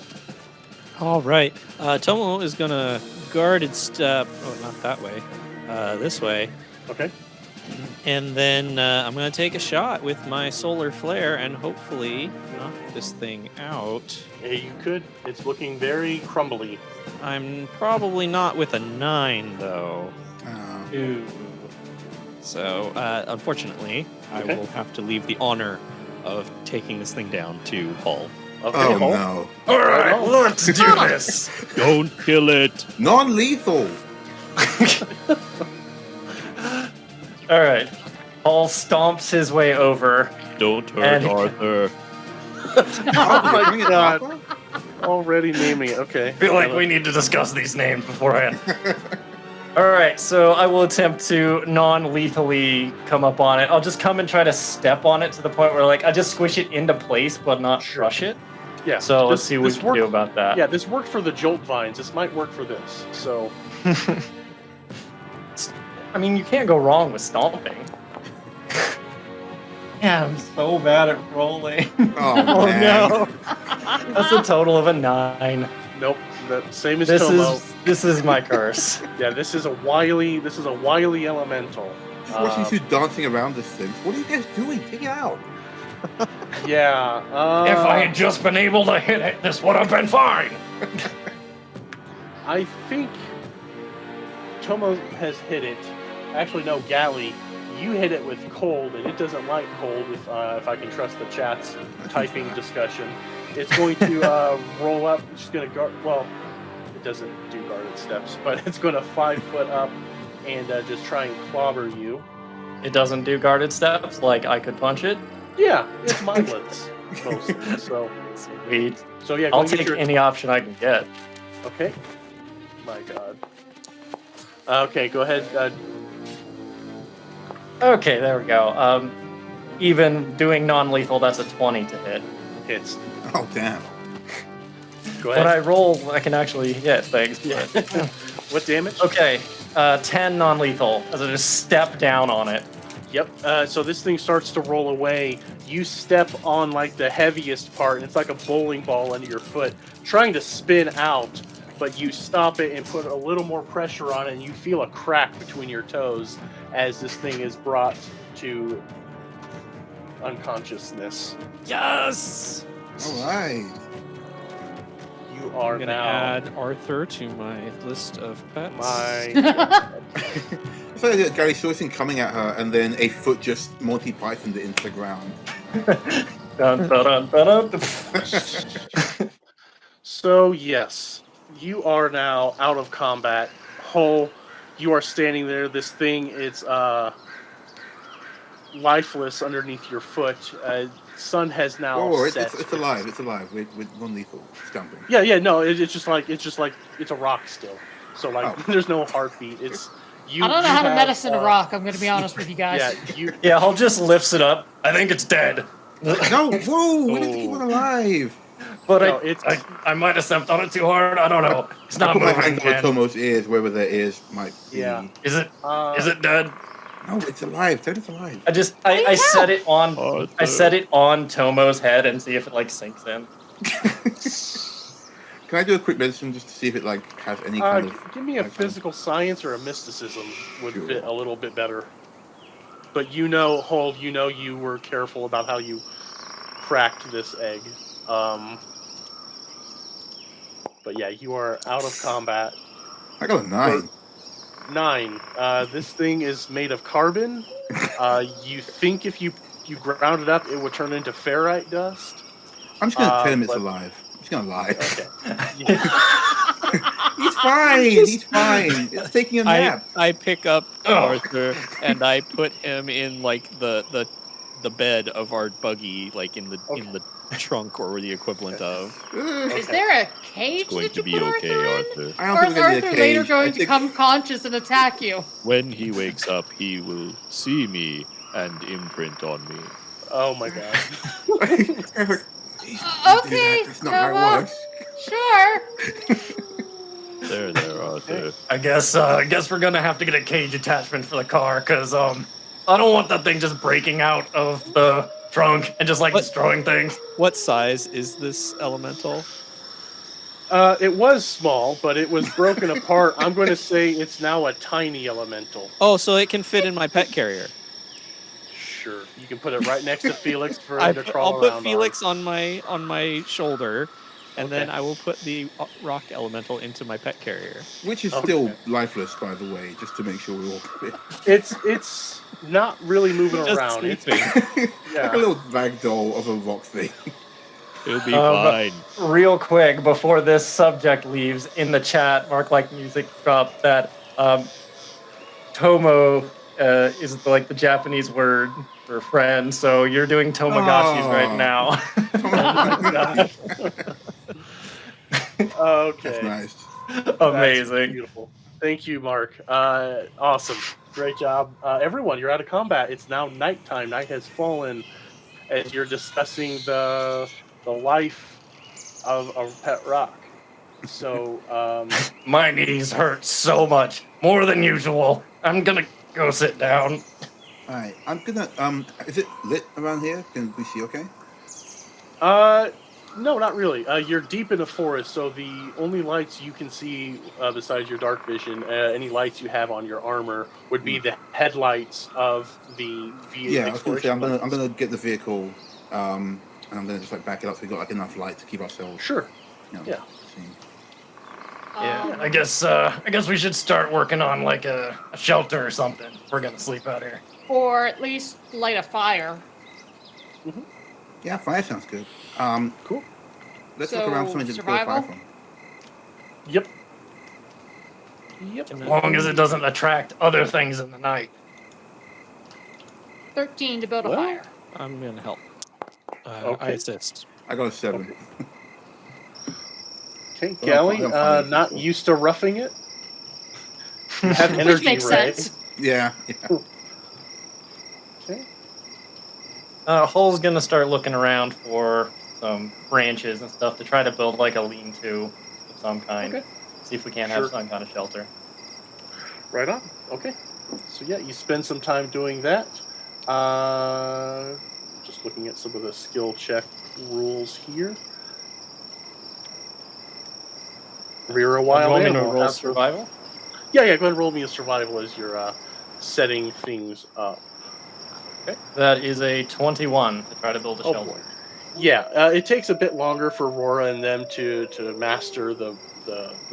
All right. Tomo is going to guarded step. Oh, not that way. This way. Okay. And then I'm going to take a shot with my solar flare and hopefully knock this thing out. Yeah, you could. It's looking very crumbly. I'm probably not with a 9, though. Ooh. So, unfortunately, Okay. I will have to leave the honor of taking this thing down to Paul. Okay, Oh hold. no. All right, on. let's do this. Don't kill it. Non-lethal. All right. Paul stomps his way over. Don't hurt And- Arthur. Oh my Bring it God. up. Already naming it. Okay. I feel like we need to discuss these names beforehand. All right, so I will attempt to non-lethally come up on it. I'll just come and try to step on it to the point where, like, I just squish it into place, but not crush it. Yeah. So let's this- see what we this can do worked- about that. Yeah, this worked for the Joltvines. This might work for this. So I mean, you can't go wrong with stomping. Yeah, I'm so bad at rolling. Oh, man. That's a total of a 9. nope. The same as This Tomo. is my curse. Yeah, this is a wily elemental. Just watching you two dancing around this thing. What are you guys doing? Take it out. Yeah. If I had just been able to hit it, this would have been fine. I think Tomo has hit it. Actually, no, Galley, you hit it with cold, and it doesn't like cold. If I can trust the chat's typing discussion, it's going to roll up. It's going to guard. Well, it doesn't do guarded steps, but it's going to 5 foot up and just try and clobber you. It doesn't do guarded steps, like I could punch it. Yeah, it's mindless mostly. So Sweet. yeah, I'll go get take your- any option I can get. Okay. My God. Okay, go ahead. Okay, there we go. Even doing non-lethal, that's a 20 to hit. Hits. Oh, damn. Go When ahead. I roll, I can actually hit things. Yeah. But... What damage? Okay, 10 non-lethal as I just step down on it. Yep. So this thing starts to roll away. You step on like the heaviest part, and it's like a bowling ball under your foot, trying to spin out. But you stop it and put a little more pressure on it, and you feel a crack between your toes as this thing is brought to unconsciousness. Yes! All right. You are I'm gonna now add Arthur to my list of pets. my. It's like Gary saw this thing coming at her, and then a foot just Monty Pythoned it into the ground. Dun, dun, dun, dun, dun. So yes, you are now out of combat. Hull, you are standing there. This thing is lifeless underneath your foot. Sun has now Oh, set. it's alive. It's alive. With non-lethal stamping. Yeah. No, it's just like it's a rock still. So like, there's no heartbeat. It's you. I don't know you how to have, medicine a rock. I'm going to be honest with you guys. Yeah, you. Yeah, I'll just lifts it up. I think it's dead. No, whoa! We need to keep it alive. But No, I might have stepped on it too hard. I don't know. It's I not put my moving hand over again. Tomo's ears, wherever their ears might be. Yeah. Is it Is dead? No, it's alive. Tell it's alive. I set it on Arthur. I set it on Tomo's head and see if it like sinks in. Can I do a quick medicine just to see if it like has any kind of? Give me a like, physical science or a mysticism would Sure. fit a little bit better. But you know, Hold, you know you were careful about how you cracked this egg. But yeah, you are out of combat. I got a 9. 9. This thing is made of carbon. You think if you ground it up, it would turn into ferrite dust. I'm just gonna tell him it's but- alive. I'm just gonna lie. Okay. He's fine. He's fine. It's taking a nap. I pick up Oh. Arthur and I put him in like the bed of our buggy, like in the trunk or the equivalent of. Is there a cage It's going that to you be put okay, Arthur in? Arthur. I don't Or think is we're gonna need a Arthur later cage. going I to think- come conscious and attack you? When he wakes up, he will see me and imprint on me. Oh my god. Okay, That's not how Tomo. it works. Sure. There, Arthur. I guess we're gonna have to get a cage attachment for the car, cause I don't want that thing just breaking out of the trunk and just like What? destroying things. What size is this elemental? It was small, but it was broken apart. I'm going to say it's now a tiny elemental. Oh, so it can fit in my pet carrier. Sure, you can put it right next to Felix for him to crawl I'll around put Felix on my shoulder, and then Okay. I will put the rock elemental into my pet carrier. Which is Okay. still lifeless, by the way, just to make sure we're all clear. It's not really moving Just around. It's sleeping. Like yeah. a little rag doll of a rock thing. He'll be fine. Real quick, before this subject leaves, in the chat, Mark Like Music dropped that Tomo is like the Japanese word for friend, so you're doing Tomogashis right Oh. now. Okay. That's nice. That's Amazing. beautiful. Thank you, Mark. Awesome. Great job. Everyone, you're out of combat. It's now nighttime. Night has fallen as you're discussing the life of Pet Rock. So, My knees hurt so much, more than usual. I'm gonna go sit down. Alright, I'm gonna is it lit around here? Can we see okay? no, not really. You're deep in the forest, so the only lights you can see besides your dark vision, any lights you have on your armor, would be the headlights of the Yeah, I was gonna say I'm exploration gonna get the vehicle, and I'm gonna just like back it up so we got like enough light to keep ourselves. Sure. You know, Yeah. seen. Yeah, I guess we should start working on like a shelter or something. We're gonna sleep out here. Or at least light a fire. Yeah, fire sounds good. Cool. Let's look around for something to build a fire survival? from. Yep. Yep. As long as it doesn't attract other things in the night. 13 to build a Well, fire. I'm gonna help. I Okay. assist. I got a 7. Okay, Oh, Galley, fine, fine. not used to roughing it. You have energy, Which makes Ray. sense. Yeah. Okay. Hull's gonna start looking around for some branches and stuff to try to build like a lean-to of some kind. Okay. See if we can't Sure. have some kind of shelter. Right on. Okay. So yeah, you spend some time doing that. Just looking at some of the skill check rules here. Rear a wild Want me to animal. roll Have to- survival? Yeah, go ahead and roll me a survival as you're setting things up. Okay. That is a 21 to try to build a Oh, shelter. boy. Yeah, it takes a bit longer for Rora and them to master the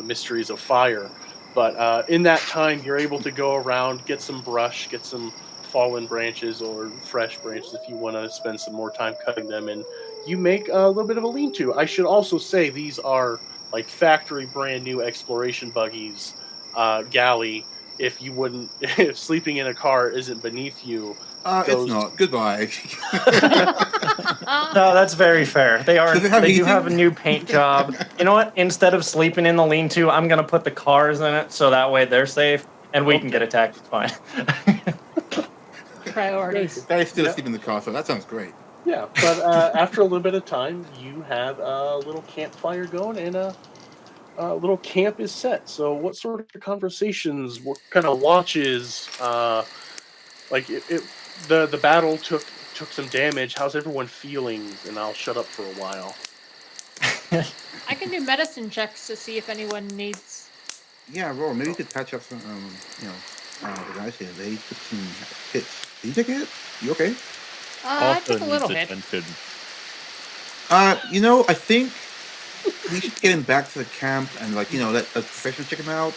mysteries of fire. But in that time, you're able to go around, get some brush, get some fallen branches or fresh branches if you want to spend some more time cutting them, and you make a little bit of a lean-to. I should also say these are like factory brand new exploration buggies, Galley. If you wouldn't, if sleeping in a car isn't beneath you, It's Those- not. Goodbye. No, that's very fair. They are. Does it have They do heating? have a new paint job. You know what? Instead of sleeping in the lean-to, I'm gonna put the cars in it so that way they're safe and we can get attacked. It's fine. Priorities. Guys still Yeah. asleep in the car, so that sounds great. yeah. But after a little bit of time, you have a little campfire going and a little camp is set. So, what sort of conversations, what kind of watches? Like the battle took some damage. How's everyone feeling? And I'll shut up for a while. I can do medicine checks to see if anyone needs. Yeah, Roll, maybe you could patch up some, the guys here. They took some hits. Did you take a hit? You okay? I took a Often little needs hit. attention. I think we should get him back to the camp and, let a professional check him out.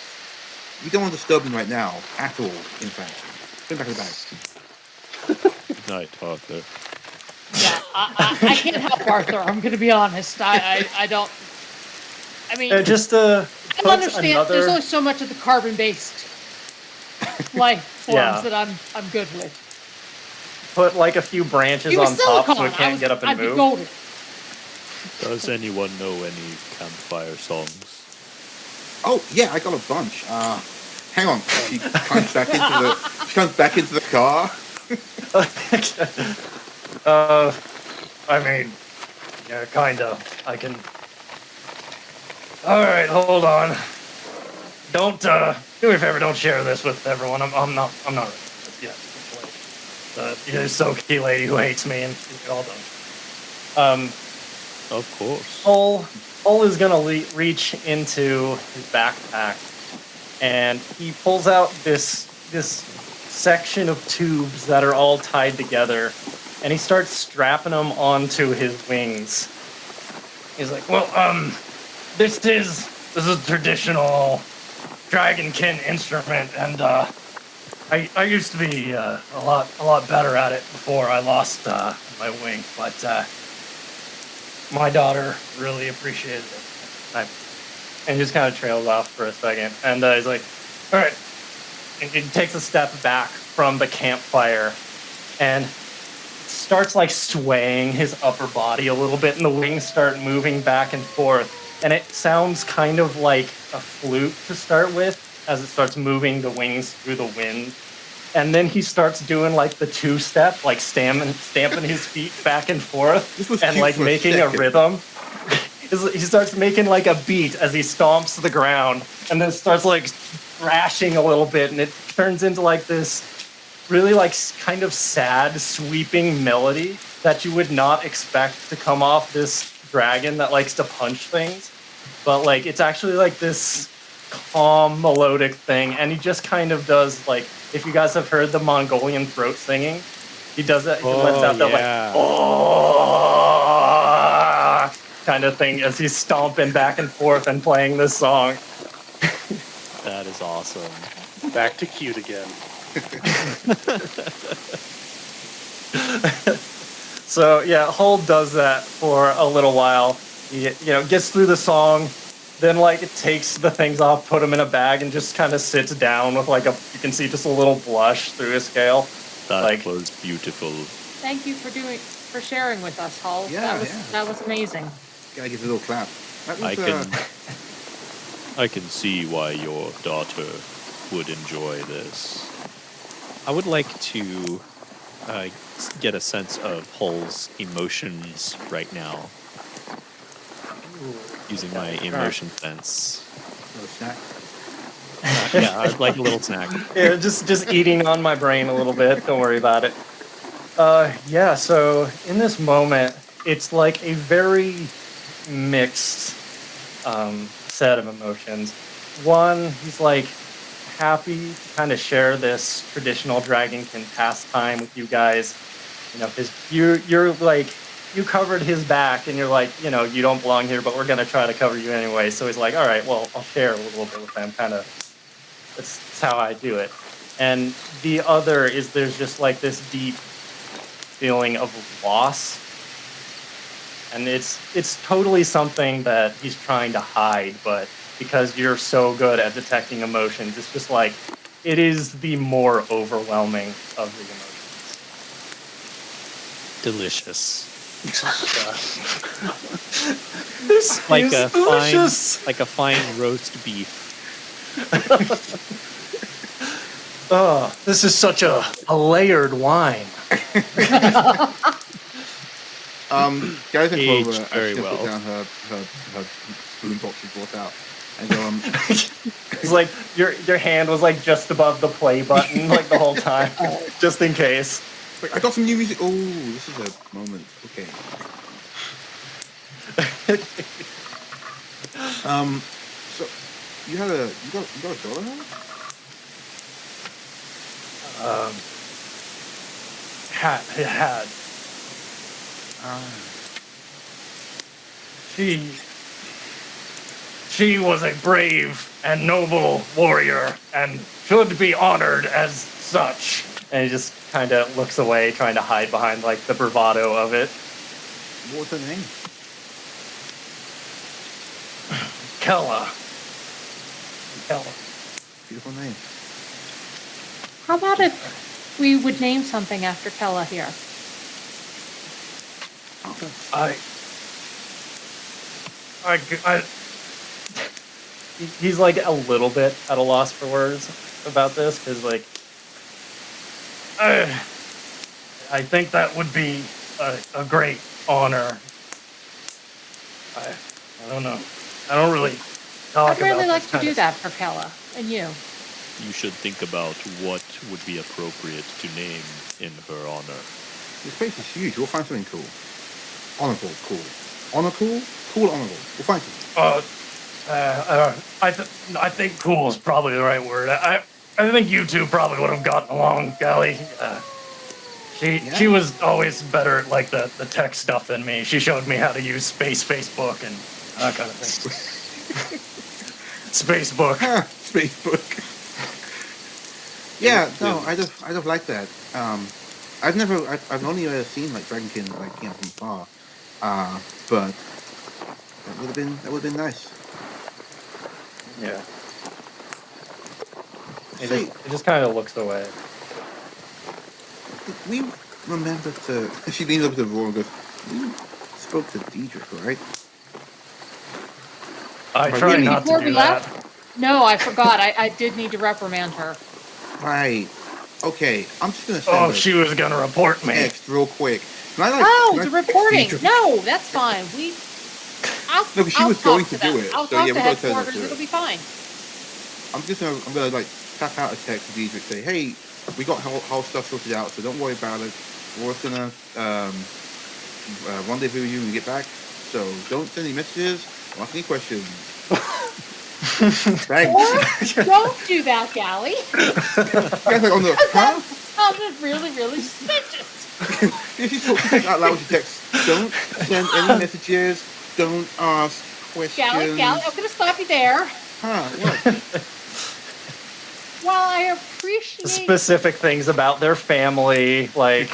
We don't want to disturb him right now, at all, in fact. Get him back in the bag. Good night, Arthur. Yeah, I can't help Arthur. I'm going to be honest. I don't. I mean, Just I put don't understand. another- There's only so much of the carbon-based life forms Yeah. that I'm good with. put like a few branches He was on top silicon. so it can't get up and I'd be move. golden. Does anyone know any campfire songs? Oh, yeah, I got a bunch. Hang on. She comes back into the car. I mean, yeah, kinda. I can. All right, hold on. Don't do me a favor. Don't share this with everyone. I'm not ready for this yet. There's Soki lady who hates me and get all done. Of course. Hull is gonna reach into his backpack, and he pulls out this section of tubes that are all tied together, and he starts strapping them onto his wings. He's like, "Well, this is a traditional dragonkin instrument, and I used to be a lot better at it before I lost my wing, but my daughter really appreciated it. And he just kind of trails off for a second. And he's like, all right. And he takes a step back from the campfire and starts like swaying his upper body a little bit, and the wings start moving back and forth. And it sounds kind of like a flute to start with as it starts moving the wings through the wind. And then he starts doing like the two-step, like stamping his feet back and forth and like making a rhythm. He starts making like a beat as he stomps the ground, and then starts like thrashing a little bit, and it turns into like this really like kind of sad, sweeping melody that you would not expect to come off this dragon that likes to punch things. But like it's actually like this calm, melodic thing, and he just kind of does like, if you guys have heard the Mongolian throat singing, he does that. He lets out that like oh kind of thing as he's stomping back and forth and playing this song. That is awesome. Back to cute again. So yeah, Hull does that for a little while. He gets through the song, then like it takes the things off, put them in a bag, and just kind of sits down with like you can see just a little blush through his scale. That was beautiful. Thank you for sharing with us, Hull. Yeah, that was amazing. Gotta give a little clap. That was, I can see why your daughter would enjoy this. I would like to get a sense of Hull's emotions right now. Using my emotion sense. little snack. Yeah, I'd like a little snack. Yeah, just eating on my brain a little bit. Don't worry about it. Yeah, so in this moment, it's like a very mixed set of emotions. One, he's like happy to kind of share this traditional Dragonkin pastime with you guys. Because you're like, you covered his back, and you're like, you don't belong here, but we're gonna try to cover you anyway. So he's like, all right, well, I'll share a little bit with them. Kind of, that's how I do it. And the other is there's just like this deep feeling of loss, and it's totally something that he's trying to hide, but because you're so good at detecting emotions, it's just like it is the more overwhelming of the emotions. Delicious. This Like is a delicious. fine roast beef. Oh, this is such a layered wine. Gary can Aged over very actually well. put down her spoon box she brought out and go, It's like your hand was like just above the play button like the whole time, just in case. wait, I got some new music. Oh, this is a moment. Okay. So you got a daughter now? Had. She was a brave and noble warrior and should be honored as such. And he just kind of looks away, trying to hide behind like the bravado of it. What's her name? Kella. Beautiful name. How about if we would name something after Kella here? He's like a little bit at a loss for words about this, because like I think that would be a great honor. I don't know. I don't really talk I'd really about like this to kind do of that for Kella and you. You should think about what would be appropriate to name in her honor. This place is huge. We'll find something cool. Honorable, cool. Honor, cool? Cool, honorable. We'll find something. I think cool is probably the right word. I think you two probably would have gotten along, Gally. She was always better at like the tech stuff than me. She showed me how to use Facebook and that kind of thing. Spacebook. Facebook. Yeah, no, I just like that. I've only ever seen like Dragonkin like from far, But that would have been nice. Yeah. Say, It just kind of looks away. we remember to. She leans over to the room and goes, "We spoke to Diedrich, right?" I Right, try we- not to Before do we that. left? No, I forgot. I did need to reprimand her. Right. Okay. I'm just gonna send Oh, a she was gonna report me. text real quick. Can I Oh, can I the text reporting. Diedrich? No, that's fine. No, but she I'll was talk going to to them. do it, I'll so talk yeah, to we gotta tell her headquarters. to do It'll it. be fine. I'm gonna like tap out a text to Diedrich, say, "Hey, we got whole stuff sorted out, so don't worry about it. We're just gonna rendezvous you when we get back. So don't send any messages, or ask any questions." Thanks. Or don't do that, Gally. You guys like on the huh? Sounded really, really suspicious. If you talk out loud with your text, don't send any messages. Don't ask questions. Gally, I'm going to stop you there. Huh? What? While I appreciate Specific things about their family, like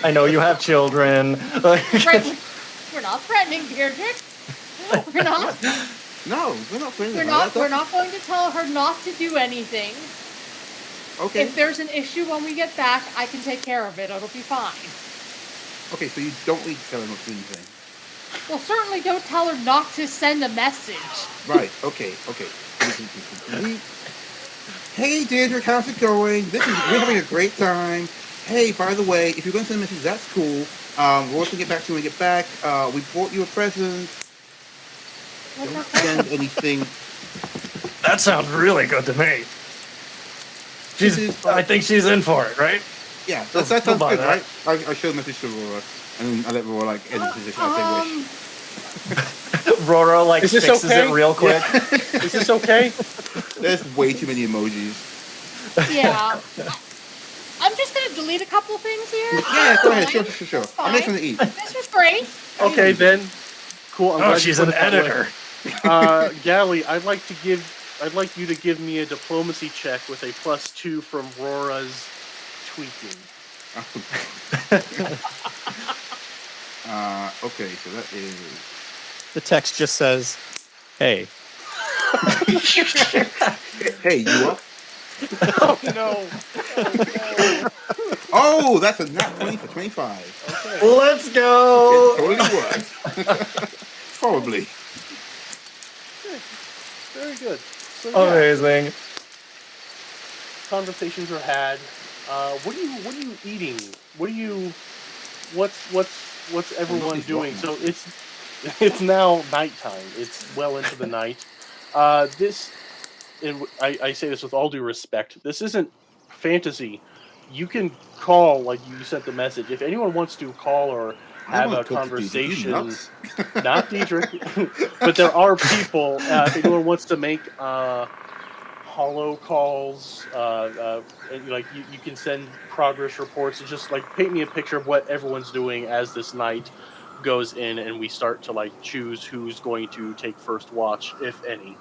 I know you have children. Like, we're not threatening Deirdre. We're not. No, we're not friends. We're not going to tell her not to do anything. Okay. If there's an issue when we get back, I can take care of it. It'll be fine. Okay, so you don't need to tell her not to do anything. Well, certainly don't tell her not to send a message. Right. Okay. Hey, Deirdre, how's it going? We're having a great time. Hey, by the way, if you're going to send a message, that's cool. We'll also get back to you when we get back. We bought you a present. What's Don't our send present? anything. that sounds really good to me. I think she's in for it, right? Yeah, that sounds Don't buy good, right? I show the message to Aurora, and I let Aurora like edit the position as they wish. Rora like Is this fixes okay? it real quick. Is this okay? There's way too many emojis. Yeah. I'm just going to delete a couple things here. Yeah, go ahead. Sure. That's I'm just fine. gonna eat. This was great. Okay, Ben. Cool. I'm Oh, glad you she's put an it that way. editor. Gally, I'd like you to give me a diplomacy check with a +2 from Rora's tweaking. Okay, so that is. The text just says, "Hey." Hey, you up? Oh no! Oh, that's a nat 20 for 25. Okay. Let's go. It totally works. Probably. Very good. So yeah, Amazing. conversations are had. What are you eating? What's everyone these doing? rotten So it's now nighttime. It's well into the night. I say this with all due respect. This isn't fantasy. You can call, like you sent the message. If anyone wants to call or I have wanna a talk to Diedrich. You conversation, nuts? not Diedrich, but there are people. If anyone wants to make hollow calls, and, like you can send progress reports and just like paint me a picture of what everyone's doing as this night goes in, and we start to like choose who's going to take first watch, if any.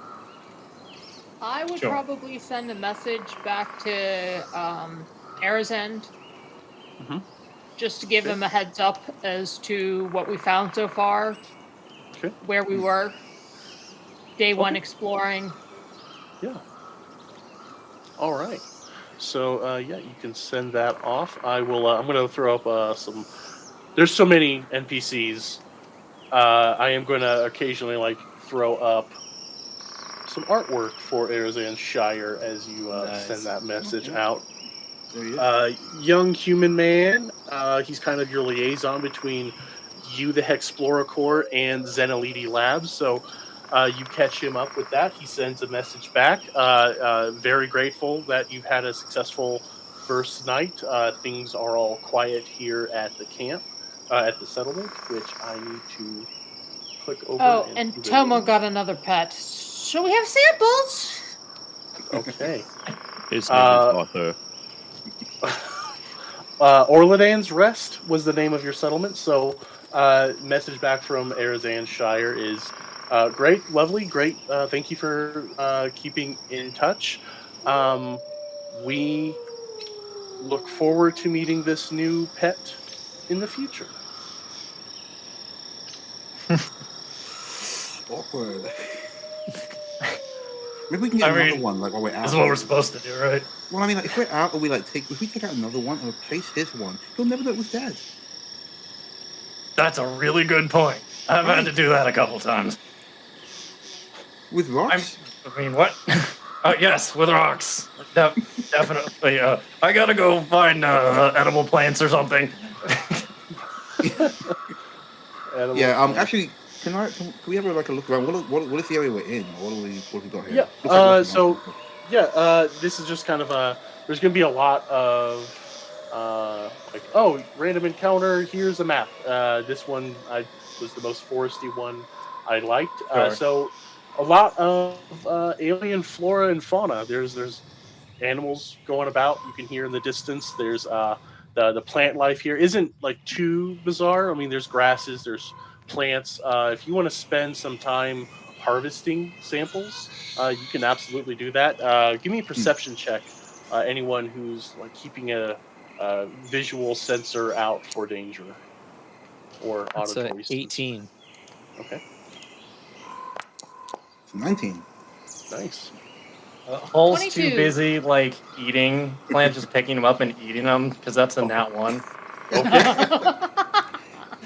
I would Sure. probably send a message back to Arizend Mhm. just to give Okay. him a heads up as to what we found so far, Okay. where we were, day one Okay. exploring. Yeah. All right. So yeah, you can send that off. I will. I'm going to throw up some. There's so many NPCs. I am going to occasionally like throw up some artwork for Arizan Shire as you Nice. send that message Okay. out. There he is. Young human man. He's kind of your liaison between you, the Hexplora-Corp, and Zeneliti Labs. So you catch him up with that. He sends a message back. Very grateful that you've had a successful first night. Things are all quiet here at the camp, at the settlement, which I need to click over. Oh, and and see the Tomo name. got another pet. So we have samples. Okay. His name is Arthur. Orladan's Rest was the name of your settlement. So, message back from Arizan Shire is great, lovely, great. Thank you for keeping in touch. We look forward to meeting this new pet in the future. Awkward. Maybe we can get another one, like while we're out. This is what we're supposed to do, right? Well, I mean, like, if we're out, or if we take out another one and replace his one, he'll never know it was dead. That's a really good point. I've had to do that a couple times. With rocks? I mean, what? Yes, with rocks. Definitely. I gotta go find edible plants or something. Yeah. Actually, can we have like a look around? What is the area we're in? What have we got here? Yeah. This is just kind of there's going to be a lot of random encounter. Here's a map. This one was the most foresty one I liked. Sure. So a lot of alien flora and fauna. There's animals going about. You can hear in the distance. There's the plant life here isn't like too bizarre. I mean, there's grasses, there's plants. If you want to spend some time harvesting samples, you can absolutely do that. Give me a perception check. Anyone who's like keeping a visual sensor out for danger or That's auditory. 18. Okay. 19. Nice. Hull's 22. too busy like eating plants, just picking them up and eating them because that's a nat one.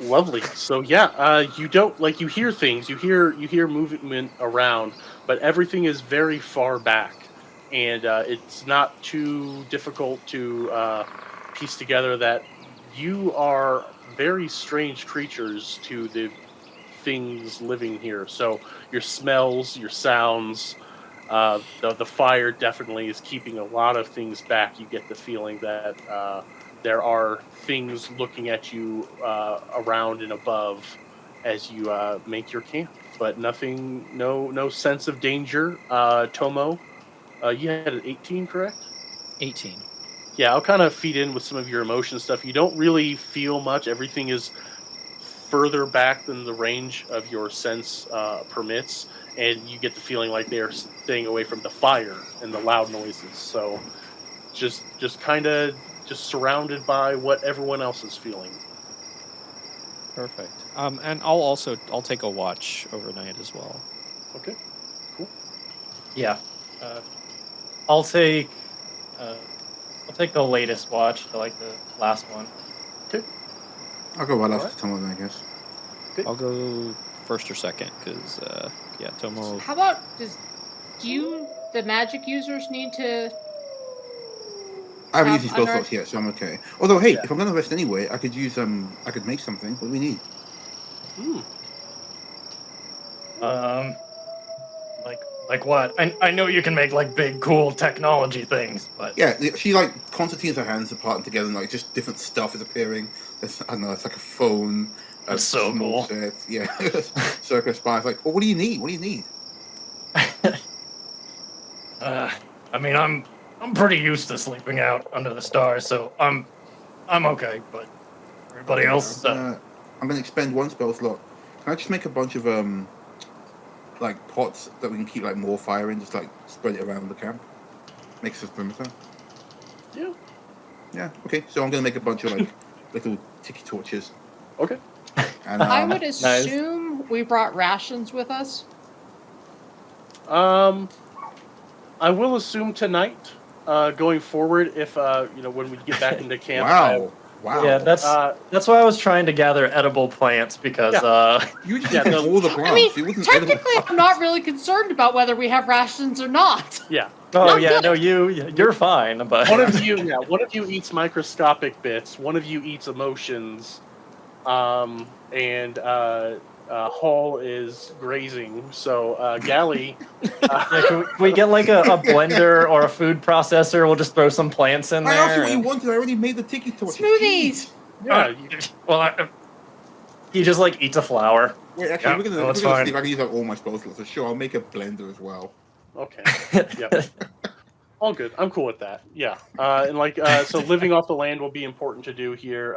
Lovely. So yeah, you don't you hear things, you hear movement around, but everything is very far back, and it's not too difficult to piece together that you are very strange creatures to the things living here. So your smells, your sounds, the fire definitely is keeping a lot of things back. You get the feeling that there are things looking at you around and above as you make your camp, but nothing, no sense of danger. Tomo, you had an 18, correct? 18. Yeah, I'll kind of feed in with some of your emotion stuff. You don't really feel much. Everything is further back than the range of your sense permits, and you get the feeling like they're staying away from the fire and the loud noises. So just kind of just surrounded by what everyone else is feeling. Perfect. And I'll take a watch overnight as well. Okay, cool. Yeah. I'll take the latest watch, like the last one. Okay. I'll go right All after Tomo then, I guess. Okay. I'll go first or second because Tomo. How about the magic users need to? I haven't used these spell Under- slots yet, so I'm okay. Although, hey, Yeah. if I'm gonna rest anyway, I could use I could make something. What do we need? Like what? I know you can make like big cool technology things, but Yeah, she like concertines her hands apart and together, and like just different stuff is appearing. I don't know, it's like a phone. That's so small cool. set, yeah, circus spies. Like, well, what do you need? What do you need? I mean, I'm pretty used to sleeping out under the stars, so I'm okay. But everybody else, I'm gonna expend one spell slot. Can I just make a bunch of like pots that we can keep like more fire in, just like spread it around the camp, makes a perimeter. Yeah. Yeah. Okay. So I'm gonna make a bunch of like little tiki torches. Okay. And, I would assume we brought rations with us. I will assume tonight, going forward, if when we get back into camp. Wow. yeah, that's why I was trying to gather edible plants because You just Yeah, ate no, all the plants. I mean, It wasn't technically, edible. I'm not really concerned about whether we have rations or not. Yeah. oh yeah, no, you're fine, but One of you eats microscopic bits. One of you eats emotions, and Hall is grazing. So Galley, Yeah, can we get like a blender or a food processor? We'll just throw some plants in I there. asked you what you and- wanted. I already made the tiki torches. Smoothies. yeah, He just like eats a flower. Wait, actually, Yeah, we're gonna no, it's see if fine. I can use up all my spell slots. So sure, I'll make a blender as well. okay, yep, all good. I'm cool with that. Yeah, so living off the land will be important to do here.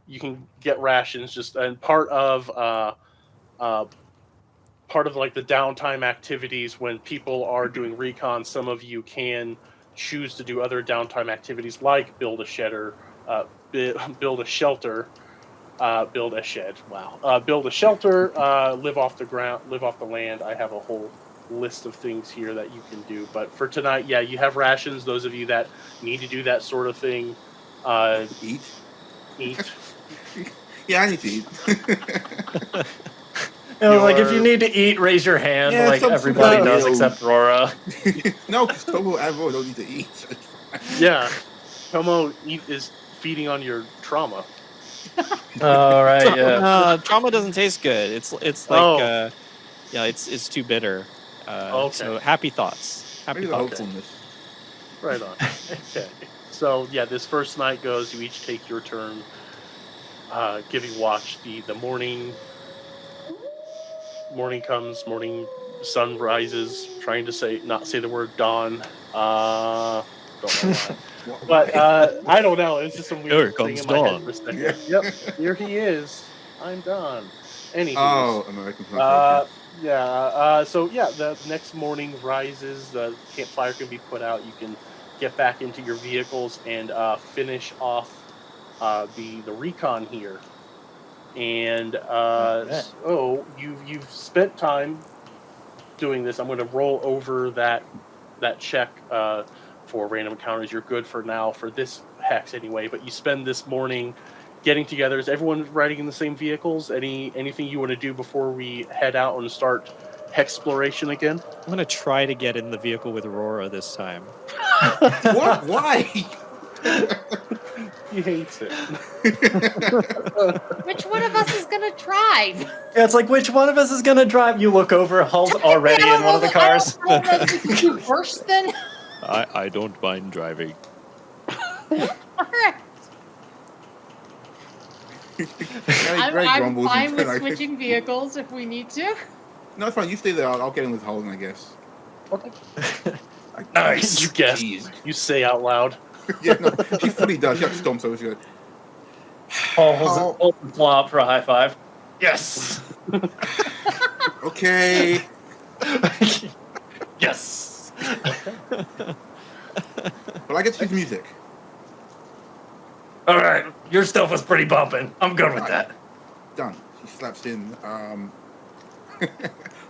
You can get rations, and part of like the downtime activities when people are doing recon. Some of you can choose to do other downtime activities like build a shelter, build a shed. Wow. Build a shelter. Live off the ground. Live off the land. I have a whole list of things here that you can do. But for tonight, yeah, you have rations. Those of you that need to do that sort of thing, Eat. eat. Yeah, I need to eat. Like if you Your- need to eat, raise your hand. Yeah, like some everybody people does do. except Rora. No, because Tomo and Roy don't need to eat. Yeah, Tomo is feeding on your trauma. All right, yeah. Trauma doesn't taste good. It's like Oh. yeah, it's too bitter. Okay. So happy thoughts. Happy Maybe the thoughts. hopefulness. Right on. Okay. So yeah, this first night goes. You each take your turn, giving watch. The morning comes. Morning sun rises. Trying to not say the word dawn. Don't know why. But I don't know. It's just some Here weird thing comes in my head dawn. for a second. Yeah. Yep. Here he is. I'm done. Anywho. Oh, American pronunciation. So yeah, the next morning rises. The campfire can be put out. You can get back into your vehicles and finish off the recon here. And Okay. so you've spent time doing this. I'm going to roll over that check for random encounters. You're good for now for this hex anyway. But you spend this morning getting together. Is everyone riding in the same vehicles? Anything you want to do before we head out and start Hexploration again? I'm gonna try to get in the vehicle with Aurora this time. What? Why? He hates it. Which one of us is gonna drive? Yeah, it's like which one of us is gonna drive? You look over, Hull's already in one of the cars. I don't know if you do worse than. I don't mind driving. Alright. Greg I'm grumbles fine and with like- switching vehicles if we need to. No, it's fine. You stay there. I'll get in with Holden, I guess. Okay. Nice. You guess. Jeez. You say out loud. Yeah, no, she fully does. She like stomps over. She's like, Hull's flop for a high five. Yes. okay. Yes. But I get to choose music. All right, your stuff was pretty bumping. I'm good with that. Done. She slaps in.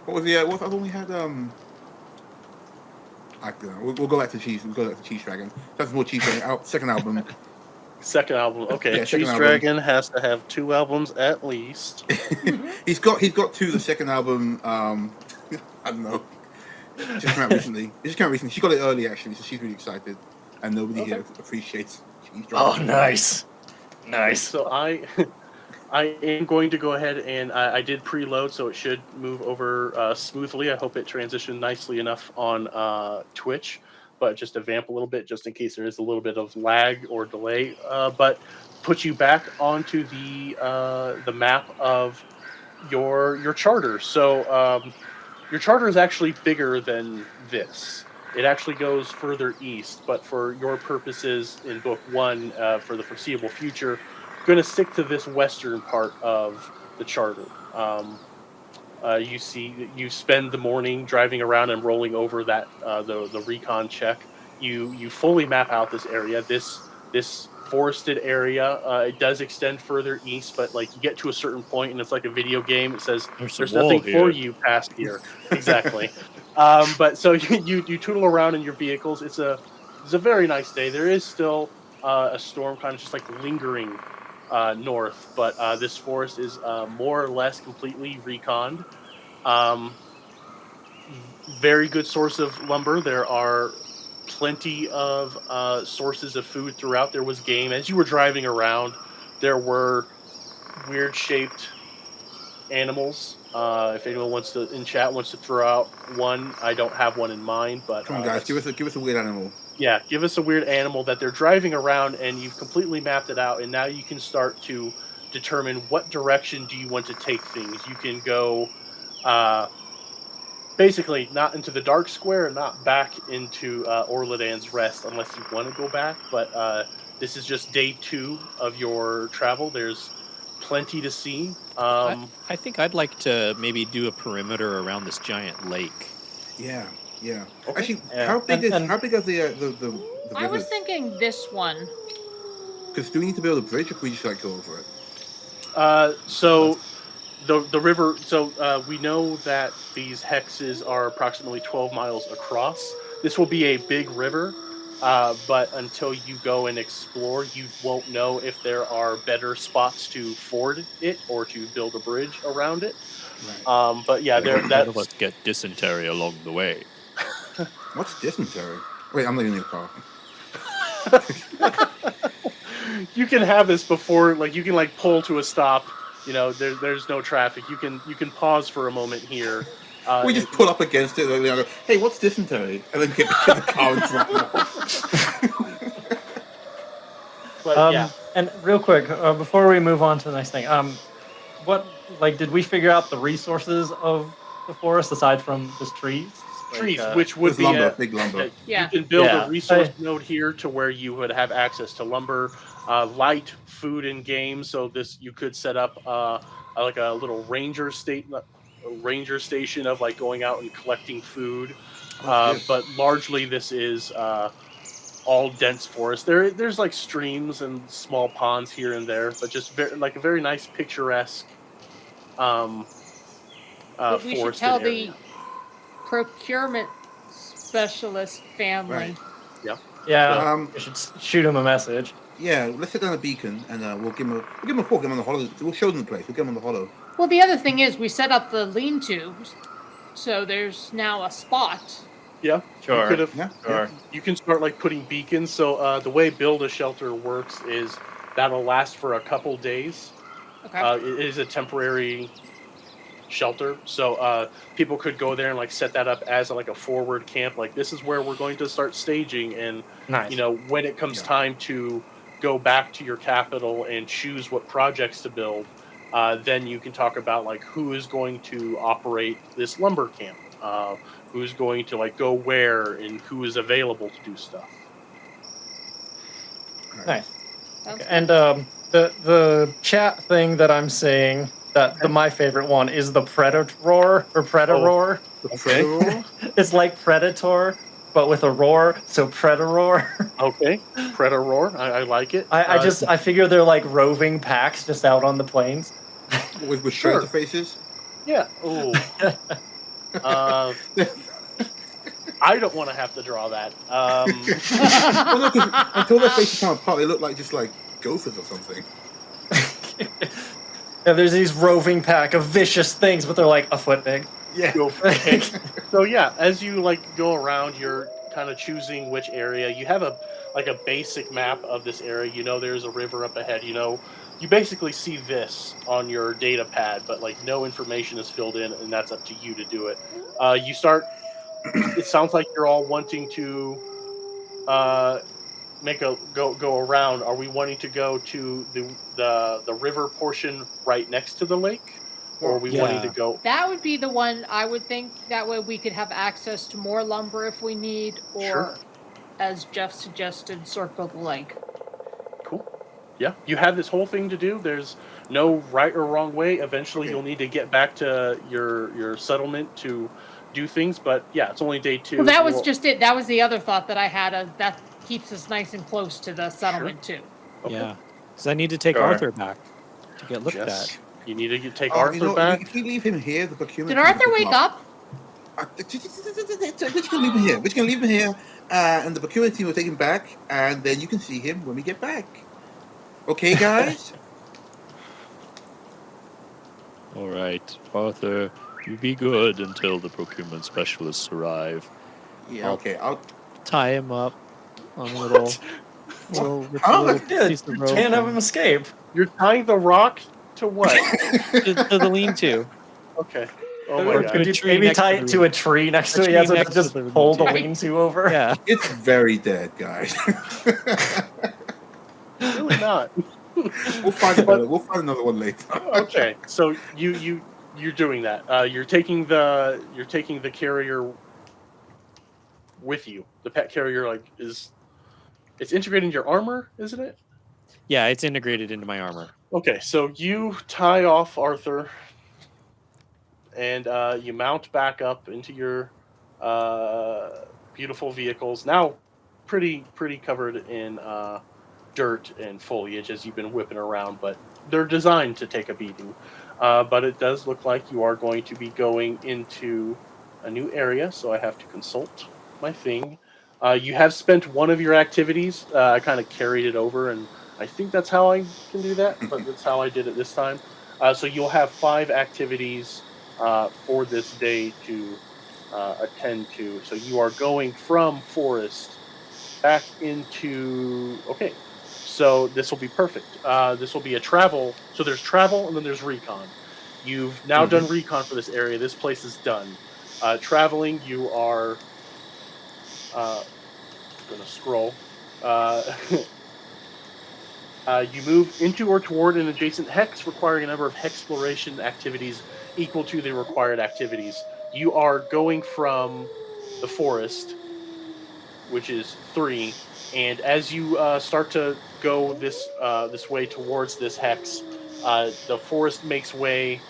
What was the what other one we had? I don't know. We'll go back to Cheese. We'll go back to Cheese Dragon. That's more Cheese Dragon. Second album. Second album. Okay. Yeah, second Cheese album. Dragon has to have 2 albums at least. He's got 2. The second album. I don't know. It just came out recently. It just came out recently. She got it early actually, so she's really excited, and nobody here appreciates Cheese Dragon. Oh, nice. Nice. So I am going to go ahead and I did preload, so it should move over smoothly. I hope it transitioned nicely enough on Twitch, but just to vamp a little bit, just in case there is a little bit of lag or delay. But put you back onto the map of your charter. So your charter is actually bigger than this. It actually goes further east, but for your purposes in Book 1, for the foreseeable future, going to stick to this western part of the charter. You spend the morning driving around and rolling over that the recon check. You fully map out this area. This forested area. It does extend further east, but like you get to a certain point, and it's like a video game. It says There's nothing for you past here. Exactly. But so you tootle around in your vehicles. It's a very nice day. There is still a storm kind of just like lingering north, but this forest is more or less completely reconned. Very good source of lumber. There are plenty of sources of food throughout. There was game. As you were driving around, there were weird shaped animals. If anyone in chat wants to throw out one, I don't have one in mind, but Come on, guys, give us a weird animal. Yeah, give us a weird animal that they're driving around, and you've completely mapped it out, and now you can start to determine what direction do you want to take things. You can go basically not into the Dark Square, not back into Orladan's Rest unless you want to go back, but this is just day 2 of your travel. There's plenty to see. I think I'd like to maybe do a perimeter around this giant lake. Yeah. Yeah. Okay. Actually, Yeah. how big And- is the I was river? thinking this one. Because do we need to build a bridge, or can we just like go over it? So the river. So we know that these hexes are approximately 12 miles across. This will be a big river, but until you go and explore, you won't know if there are better spots to ford it or to build a bridge around it. Right. But yeah, Like, there. none of That's us get dysentery along the way. What's dysentery? Wait, I'm not in the car. you can have this before, like you can like pull to a stop. There's no traffic. You can pause for a moment here. We And just pull up against it and go, "Hey, what's dysentery?" And then get in the car and drive off. but yeah, And real quick, before we move on to the next thing, what did we figure out the resources of the forest aside from just trees? trees, which would There's be lumber, big lumber. you Yeah. can build a Yeah, resource node here to where you would have access to lumber, light, food, and game. So this you could set up like a little ranger station of like going out and collecting food. Oh, that's good. But largely this is all dense forest. There's like streams and small ponds here and there, but just like a very nice picturesque um, But we should forested tell area. the procurement specialist family. Right. Yeah. yeah, we should shoot him a message. Yeah, let's set down a beacon and we'll give him a call, give him on the hollow. We'll show them the place. We'll get him on the hollow. Well, the other thing is we set up the lean-to, so there's now a spot. Yeah, Sure. You could have. Yeah, Sure. You can start like putting beacons. So the way build a shelter works is that'll last for a couple days. Okay. It is a temporary shelter, so people could go there and like set that up as like a forward camp. Like this is where we're going to start staging, and Nice. when it comes Yeah. time to go back to your capital and choose what projects to build, then you can talk about like who is going to operate this lumber camp, who's going to like go where, and who is available to do stuff. Nice. Sounds good. And the chat thing that I'm seeing, my favorite one is the predator or predator. Okay. It's like predator, but with a roar, so predator. Okay, predator. I like it. I figure they're like roving packs just out on the plains. with Sure. predator faces. Yeah. Oh. I don't want to have to draw that. Well, no, 'cause until their faces come apart, they look like just like gophers or something. Yeah, there's these roving pack of vicious things, but they're like a foot big. Yeah. Okay. So yeah, as you like go around, you're kind of choosing which area. You have a basic map of this area. There's a river up ahead. You basically see this on your data pad, but like no information is filled in, and that's up to you to do it. You start. It sounds like you're all wanting to make a go around. Are we wanting to go to the river portion right next to the lake, or are we wanting to go? That would be the one I would think. That way we could have access to more lumber if we need, or, Sure. as Jeff suggested, circle the lake. Cool. Yeah, you have this whole thing to do. There's no right or wrong way. Eventually, Okay. you'll need to get back to your settlement to do things. But yeah, it's only day 2. Well, that was just it. That was the other thought that I had. That keeps us nice and close to the settlement too. Okay. Yeah, because I need to take Sure. Arthur back to get looked Yes. at. You need to take Oh, Arthur back. if you leave him here, the procurement. Did Arthur team will pick wake him up? We're just gonna leave him here. We're just gonna leave him here, and the procurement team will take him back, and then you can see him when we get back. Okay, guys. All right, Arthur, you be good until the procurement specialists arrive. Yeah. Okay. I'll. Tie him up on a little, with a Huh? little Yeah, piece of you rope can't have and- him escape. You're tying the rock to what? to the lean-to. Okay. Oh my Or god. could you tree maybe next tie to it the- to a tree next to a it? tree Yeah, so next to to just the pull the lean-to. lean-to over. Yeah. It's very dead, guys. Really not. We'll find another. We'll find another one later. Okay. So you're doing that. You're taking the carrier with you. The pet carrier it's integrated in your armor, isn't it? Yeah, it's integrated into my armor. Okay, so you tie off Arthur, and you mount back up into your beautiful vehicles. Now, pretty covered in dirt and foliage as you've been whipping around, but they're designed to take a beating. But it does look like you are going to be going into a new area, so I have to consult my thing. You have spent one of your activities. I kind of carried it over, and I think that's how I can do that, but that's how I did it this time. So you'll have 5 activities for this day to attend to. So you are going from forest back into. Okay, so this will be perfect. This will be a travel. So there's travel and then there's recon. You've now done recon for this area. This place is done. Traveling, you are gonna scroll. Uh, you move into or toward an adjacent hex, requiring a number of hexploration activities equal to the required activities. You are going from the forest, which is 3, and as you start to go this way towards this hex, the forest makes way,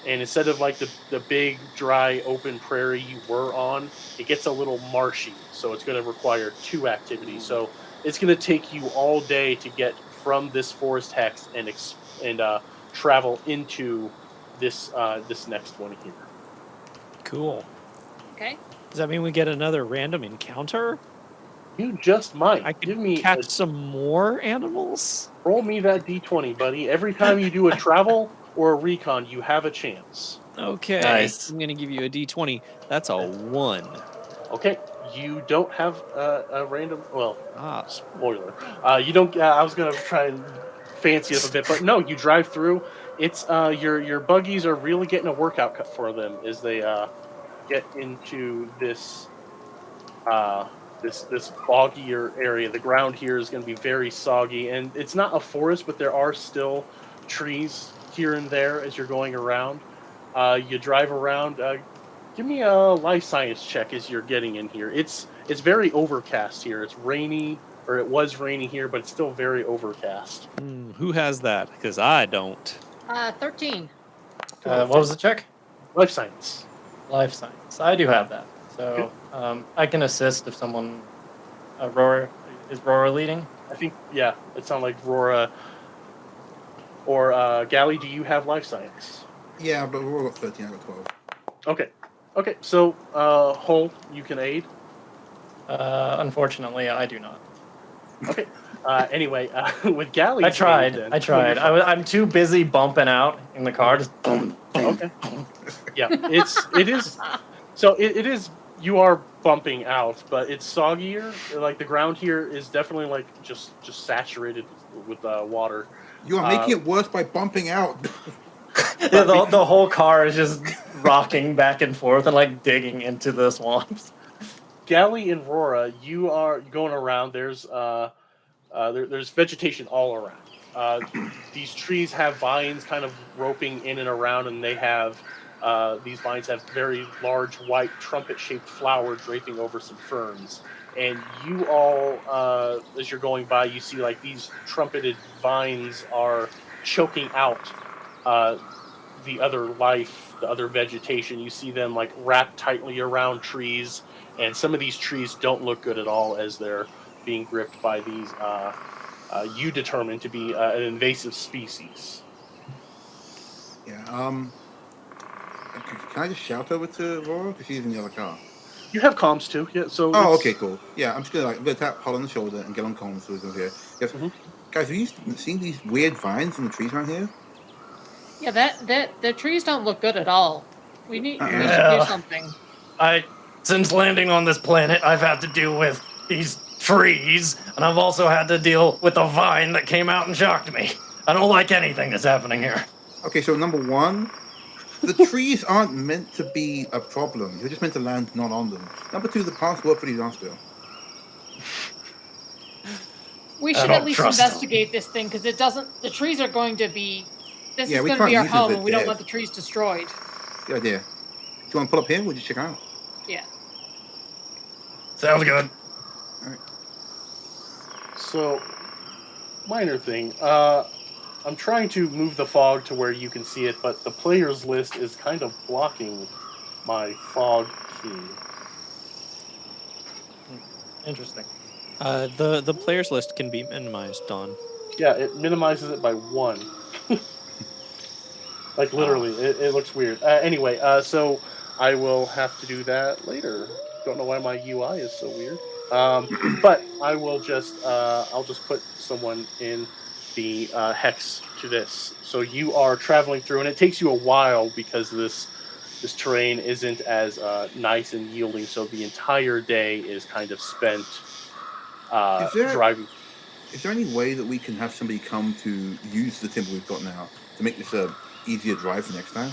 and instead of like the big dry open prairie you were on, it gets a little marshy. So it's going to require 2 activities. So it's going to take you all day to get from this forest hex and travel into this next one here. Cool. Okay. Does that mean we get another random encounter? You just might. I Give can me catch some more animals? roll me that d20, buddy. Every time you do a travel or a recon, you have a chance. Okay. Nice. I'm going to give you a d20. That's a 1. Okay, you don't have a random. Well, Ah, spoiler. You don't. I was gonna try and fancy it up a bit, but no. You drive through. It's your buggies are really getting a workout cut for them as they get into this this boggier area. The ground here is going to be very soggy, and it's not a forest, but there are still trees here and there as you're going around. You drive around. Give me a life science check as you're getting in here. It's very overcast here. It's rainy, or it was rainy here, but it's still very overcast. who has that? Because I don't. 13. What was the check? Life science. Life science. I do have that. So I can assist if someone. Rora is Rora leading? I think it sounds like Rora or Galley. Do you have life science? Yeah, but we're all got 13, I got 12. Okay. So Hull, you can aid. Unfortunately, I do not. Okay. Anyway, with Galley, I tried. I'm too busy bumping out in the car. Just Okay. Yeah, it is. So it is. You are bumping out, but it's soggier. Like the ground here is definitely like just saturated with water. You are making it worse by bumping out. the whole car is just rocking back and forth and like digging into the swamps. Galley and Rora, you are going around. There's vegetation all around. These trees have vines kind of roping in and around, and they have these vines have very large white trumpet-shaped flower draping over some ferns. And you all, as you're going by, you see like these trumpeted vines are choking out the other life, the other vegetation. You see them like wrapped tightly around trees, and some of these trees don't look good at all as they're being gripped by these you determine to be an invasive species. Yeah. Can I just shout over to Aurora because she's in the other car? You have comms too, yeah. So oh, okay, cool. Yeah, I'm just gonna tap Paul on the shoulder and get on comms so we can hear. Yes, guys, have you seen these weird vines in the trees around here? Yeah, that the trees don't look good at all. We should do something. Since landing on this planet, I've had to deal with these trees, and I've also had to deal with a vine that came out and shocked me. I don't like anything that's happening here. Okay, so number one, the trees aren't meant to be a problem. You're just meant to land not on them. Number two, the plants work for disaster. We should at least investigate this thing because it doesn't. The trees are going to be. This is going to be our home, and we don't want the trees destroyed. Good idea. Do you want to pull up here? We'll just check out. Yeah. Sounds good. All right. So, minor thing. I'm trying to move the fog to where you can see it, but the players list is kind of blocking my fog key. Interesting. The players list can be minimized, Don. Yeah, it minimizes it by 1. Like literally, it looks weird. Anyway, so I will have to do that later. Don't know why my UI is so weird. But I will just I'll just put someone in the hex to this. So you are traveling through, and it takes you a while because this terrain isn't as nice and yielding. So the entire day is kind of spent Is there driving. is there any way that we can have somebody come to use the timber we've got now to make this a easier drive for next time?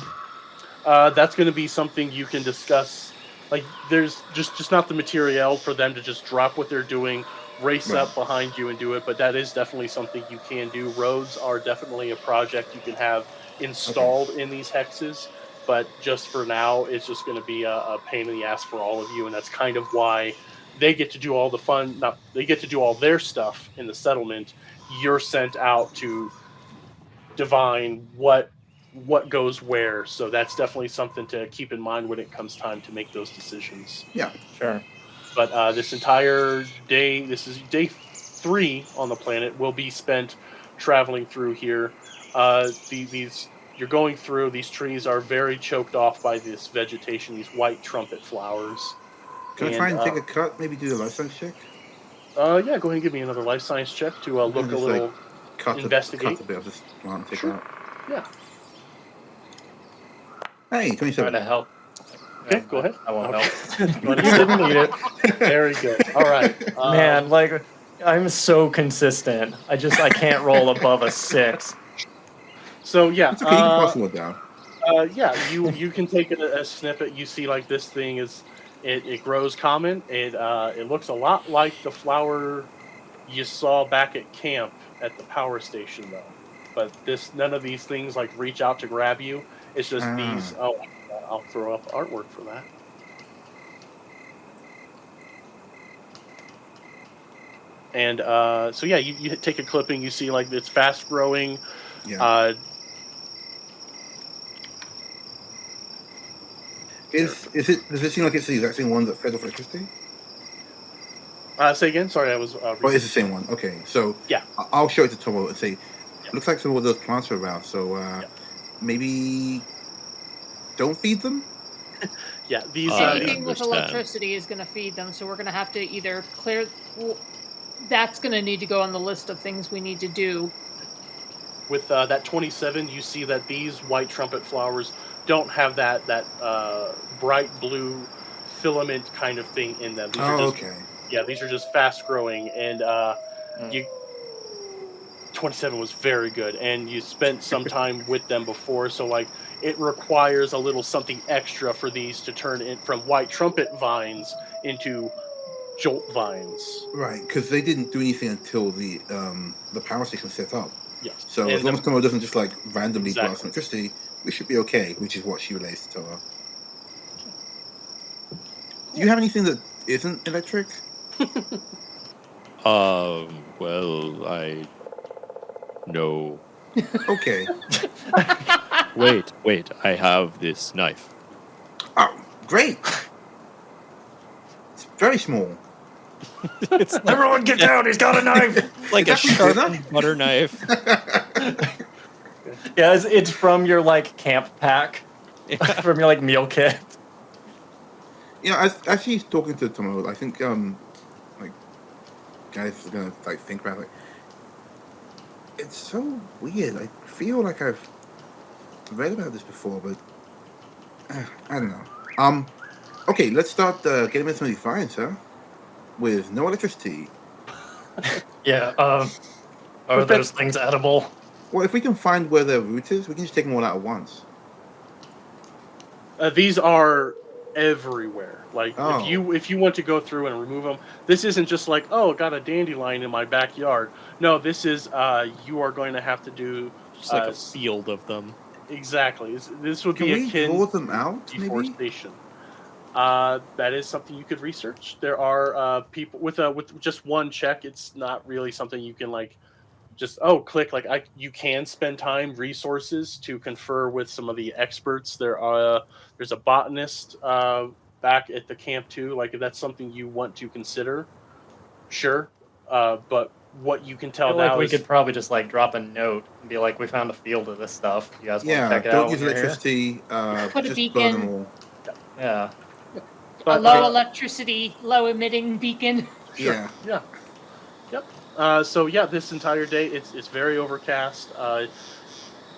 That's going to be something you can discuss. Like, there's just not the material for them to just drop what they're doing, race Right. up behind you and do it. But that is definitely something you can do. Roads are definitely a project you can have installed in these hexes. But just for now, it's just going to be a pain in the ass for all of you, and that's kind of why they get to do all the fun. Not they get to do all their stuff in the settlement. You're sent out to divine what goes where. So that's definitely something to keep in mind when it comes time to make those decisions. Yeah. Sure. But this entire day, this is day 3 on the planet, will be spent traveling through here. These you're going through. These trees are very choked off by this vegetation, these white trumpet flowers. Can I try and take a cut? Maybe do a life science check? Yeah, go ahead and give me another life science check to look a just, little. Investigate. Cut a bit. I'll just go out and take Sure. it out. Yeah. Hey, Trying 27. to help. Okay, go ahead. I won't Okay. help. You wanna You sit? didn't need it. Very good. All right. Man, like I'm so consistent. I can't roll above a 6. So yeah, It's okay, you can pass the one down. yeah, you can take a snippet. You see, like this thing is it grows common. It looks a lot like the flower you saw back at camp at the power station, though. But none of these things like reach out to grab you. It's just these. Oh, I'll throw up artwork for that. And so yeah, you take a clipping. You see like it's fast growing. Yeah. Does it seem like it's the exact same one that fed off electricity? Say again. Sorry, I was. Oh, it's the same one. Okay, so Yeah. I'll show it to Tomo and say, Yeah. looks like some of those plants are around. So maybe don't feed them. Yeah, these. Anything with understand. electricity is going to feed them, so we're going to have to either clear. Well, that's going to need to go on the list of things we need to do. With that 27, you see that these white trumpet flowers don't have that bright blue filament kind of thing in them. These are just, Okay. Yeah, these are just fast growing, and you 27 was very good, and you spent some time with them before, so like it requires a little something extra for these to turn in from white trumpet vines into Joltvines. Right, because they didn't do anything until the power station was set up. Yes. So And as long as Tomo doesn't just like randomly Exactly. blast electricity, we should be okay. Which is what she relays to Tomo. Do you have anything that isn't electric? Well, no. Okay. Wait, I have this knife. Oh, great. It's very small. It's like, Everyone get down! He's got a knife. like a Is that sharpened butter knife. Yeah, it's from your like camp pack, from your like meal kit. You know, as she's talking to Tomo, I think like guys are gonna like think about it. It's so weird. I feel like I've read about this before, but I don't know. Okay, let's start getting into some of these finds, huh? With no electricity. Yeah. Are those things edible? Well, if we can find where their root is, we can just take them all out at once. These are everywhere. Like Oh. if you want to go through and remove them, this isn't just like, oh, got a dandelion in my backyard. No, this is you are going to have to do Just like a field of them. exactly. This would Can be we akin draw them out, maybe? deforestation. That is something you could research. There are people with just one check. It's not really something you can like just click like you can spend time resources to confer with some of the experts. There's a botanist back at the camp too. Like if that's something you want to consider, sure. But what you can I tell feel like now we is could probably just like drop a note and be like, we found a field of this stuff. You guys want to Yeah, check it don't out use when you're here? electricity. Put a Just burn them beacon. all. Yeah. A but low electricity, low emitting beacon. sure. Yeah. Yeah. Yep. So yeah, this entire day it's very overcast.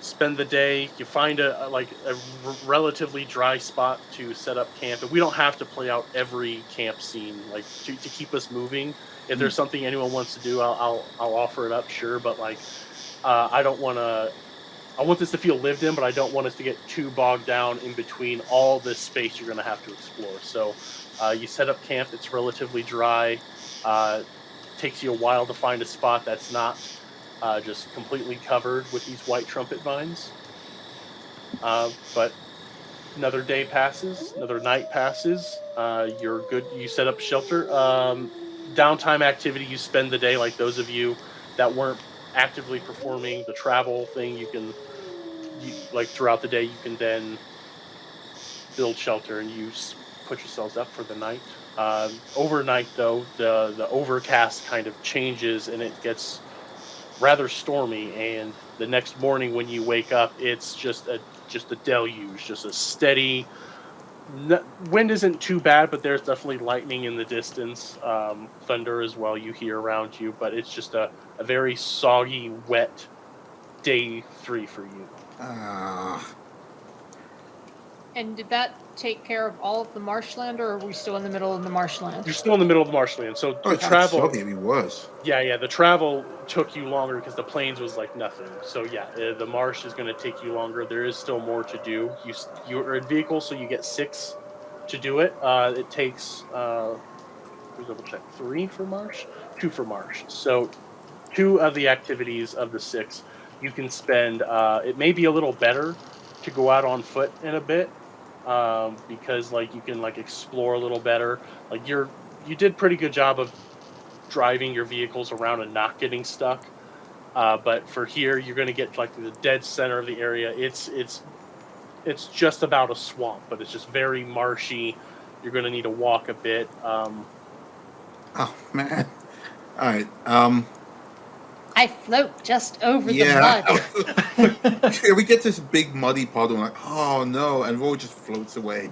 Spend the day. You find a relatively dry spot to set up camp, and we don't have to play out every camp scene like to keep us moving. If there's something anyone wants to do, I'll offer it up, sure. But like, I don't want to. I want this to feel lived in, but I don't want us to get too bogged down in between all this space you're going to have to explore. So, you set up camp. It's relatively dry. Takes you a while to find a spot that's not just completely covered with these white trumpet vines. But another day passes, another night passes. You're good. You set up shelter. Downtime activity. You spend the day like those of you that weren't actively performing the travel thing. Like throughout the day, you can then build shelter and put yourselves up for the night. Overnight, though, the overcast kind of changes and it gets rather stormy. And the next morning, when you wake up, it's just a deluge, just a steady. Wind isn't too bad, but there's definitely lightning in the distance, thunder as well. You hear around you, but it's just a very soggy, wet day 3 for you. And did that take care of all of the marshland, or are we still in the middle of the marshland? You're still in the middle of the marshland, so the travel. Soggy if he was. Yeah, the travel took you longer because the plains was like nothing. So yeah, the marsh is going to take you longer. There is still more to do. You're in vehicle, so you get 6 to do it. It takes double check 3 for marsh, 2 for marsh. So 2 of the activities of the 6 you can spend. It may be a little better to go out on foot in a bit. Because like you can like explore a little better. Like you did pretty good job of driving your vehicles around and not getting stuck. But for here, you're going to get like the dead center of the area. It's just about a swamp, but it's just very marshy. You're going to need to walk a bit. Oh man! All right. I float just over the mud. Yeah, we get this big muddy puddle, and like, oh no, and Roll just floats away.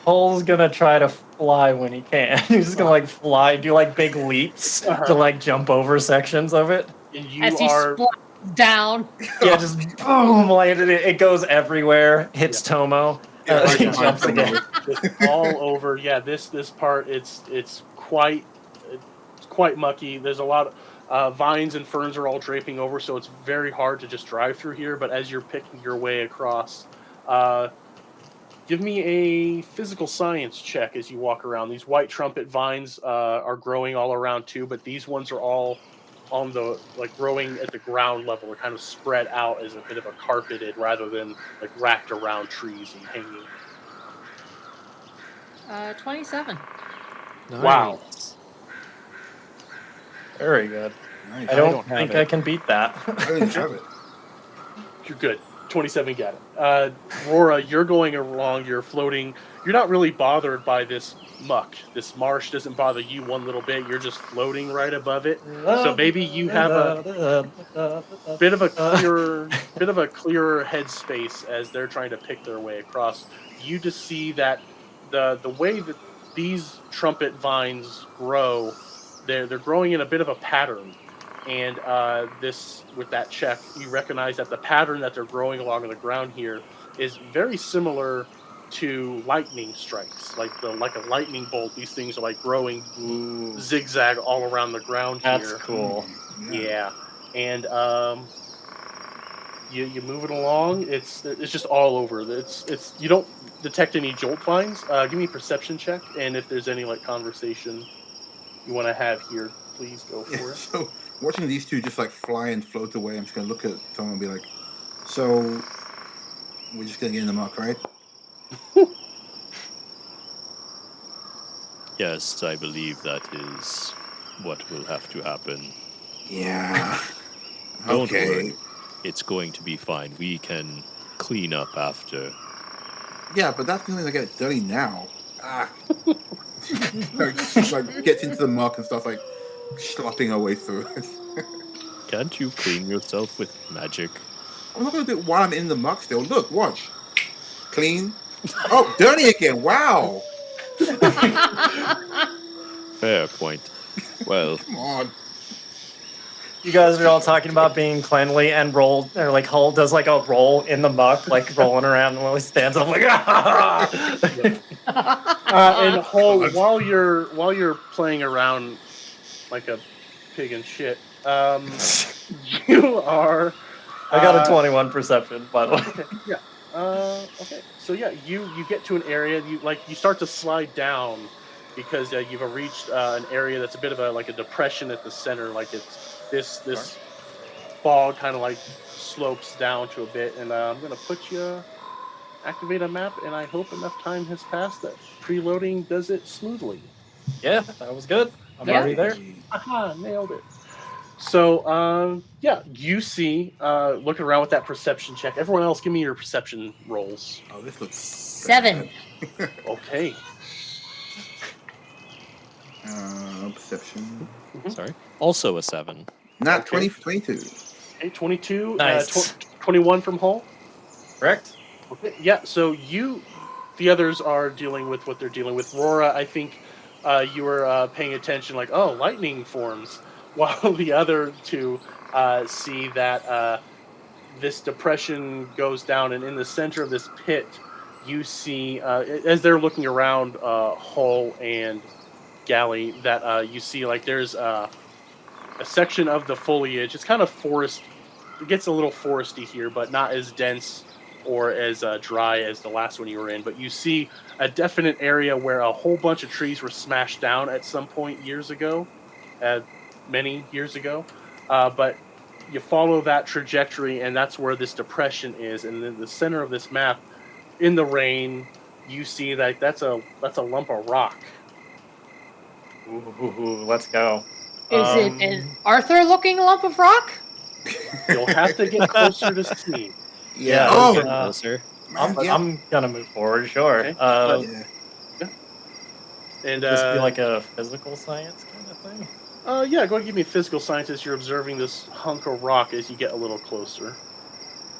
Hull's gonna try to fly when he can. He's just gonna like fly, do like big leaps to like jump over sections of it. And you As he are splats down. Yeah, just boom, like it goes everywhere. Hits Tomo. Yeah, He right jumps behind again. it's all over. Yeah, this part it's quite mucky. There's a lot of vines and ferns are all draping over, so it's very hard to just drive through here. But as you're picking your way across, give me a physical science check as you walk around. These white trumpet vines are growing all around too, but these ones are all on the growing at the ground level. They're kind of spread out as a bit of a carpeted rather than like wrapped around trees and hanging. 27. Nice. Wow. Very good. Nice. I don't have think it. I can beat that. I didn't have it. You're good. 27 got it. Rora, you're going along, you're floating. You're not really bothered by this muck. This marsh doesn't bother you one little bit. You're just floating right above it. So maybe you have a bit of a clearer headspace as they're trying to pick their way across. You just see that the way that these trumpet vines grow, they're growing in a bit of a pattern. And this, with that check, you recognize that the pattern that they're growing along on the ground here is very similar to lightning strikes, like a lightning bolt. These things are like growing zigzag all around the ground here. That's cool. Yeah, and you move it along. It's just all over. It's you don't detect any Joltvines. Give me a perception check, and if there's any like conversation you want to have here, please go for it. So watching these two just like fly and float away, I'm just gonna look at Tom and be like, "So we're just gonna get in the muck, right?" Yes, I believe that is what will have to happen. Yeah. Don't Okay. worry. It's going to be fine. We can clean up after. Yeah, but that's gonna get dirty now. Ah. like gets into the muck and starts like slapping her way through it. Can't you clean yourself with magic? I'm not gonna do it while I'm in the muck still. Look, watch. Clean. Oh, dirty again. Wow. Fair point. Well, Come on. You guys are all talking about being cleanly and roll, or like Hull does like a roll in the muck, like rolling around and Lily stands up like ah. And Hull, while you're playing around like a pig and shit, you are. I got a 21 perception, by the way. Okay, yeah. Okay. So yeah, you get to an area. You start to slide down because you've reached an area that's a bit of a depression at the center. Like it's this bog kind of like slopes down to a bit, and I'm gonna activate a map, and I hope enough time has passed that preloading does it smoothly. Yeah, that was good. I'm Yeah. already there. Aha, nailed it. So, yeah, you see, looking around with that perception check. Everyone else, give me your perception rolls. Oh, this looks 7. Okay. Perception. sorry. Also a 7. Not Okay. 20 for 22. Okay, 22. Nice. 21 from Hull. Correct? Okay. Yeah, so the others are dealing with what they're dealing with. Rora, I think you were paying attention, like, oh, lightning forms, while the other two see that this depression goes down, and in the center of this pit, you see, as they're looking around Hull and Galley, that you see, like, there's a section of the foliage. It's kind of forest. It gets a little foresty here, but not as dense or as dry as the last one you were in. But you see a definite area where a whole bunch of trees were smashed down at some point years ago, many years ago. But you follow that trajectory, and that's where this depression is. And in the center of this map, in the rain, you see that that's a lump of rock. Ooh, let's go. Is it an Arthur-looking lump of rock? You'll have to get closer to see. Yeah. Oh, Get uh, closer. I'm gonna move forward, sure. Okay. yeah. And This be like a physical science kind of thing. yeah, go ahead and give me physical science as you're observing this hunk of rock as you get a little closer.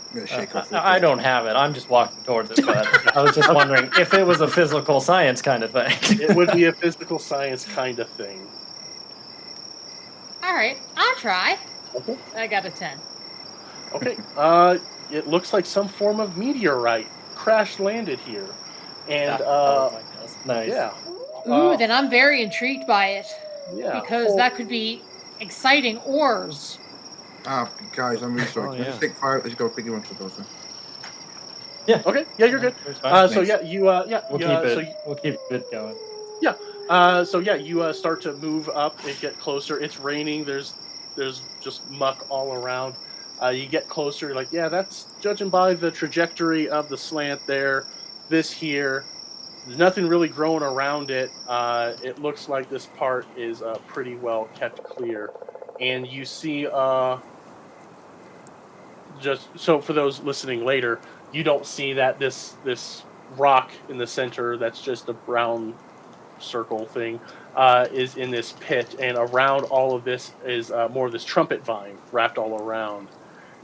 I'm gonna shake off. I don't have it. I'm just walking towards it, but I was just wondering if it was a physical science kind of thing. It would be a physical science kind of thing. All right, I'll try. Okay. I got a 10. Okay. It looks like some form of meteorite crash landed here, and Nice. yeah. Ooh, then I'm very intrigued by it Yeah. because that could be exciting ores. Ah, guys, I'm really sorry. Oh, Can I yeah. just take 5? Let's go quickly one for those. Okay. Yeah, you're good. It's fine. So yeah, you We'll keep it. So We'll keep it going. so yeah, you start to move up and get closer. It's raining. There's just muck all around. You get closer. You're like, yeah, that's judging by the trajectory of the slant there. This here, there's nothing really growing around it. It looks like this part is pretty well kept clear. And you see, just so for those listening later, you don't see that this rock in the center that's just a brown circle thing is in this pit, and around all of this is more of this trumpet vine wrapped all around.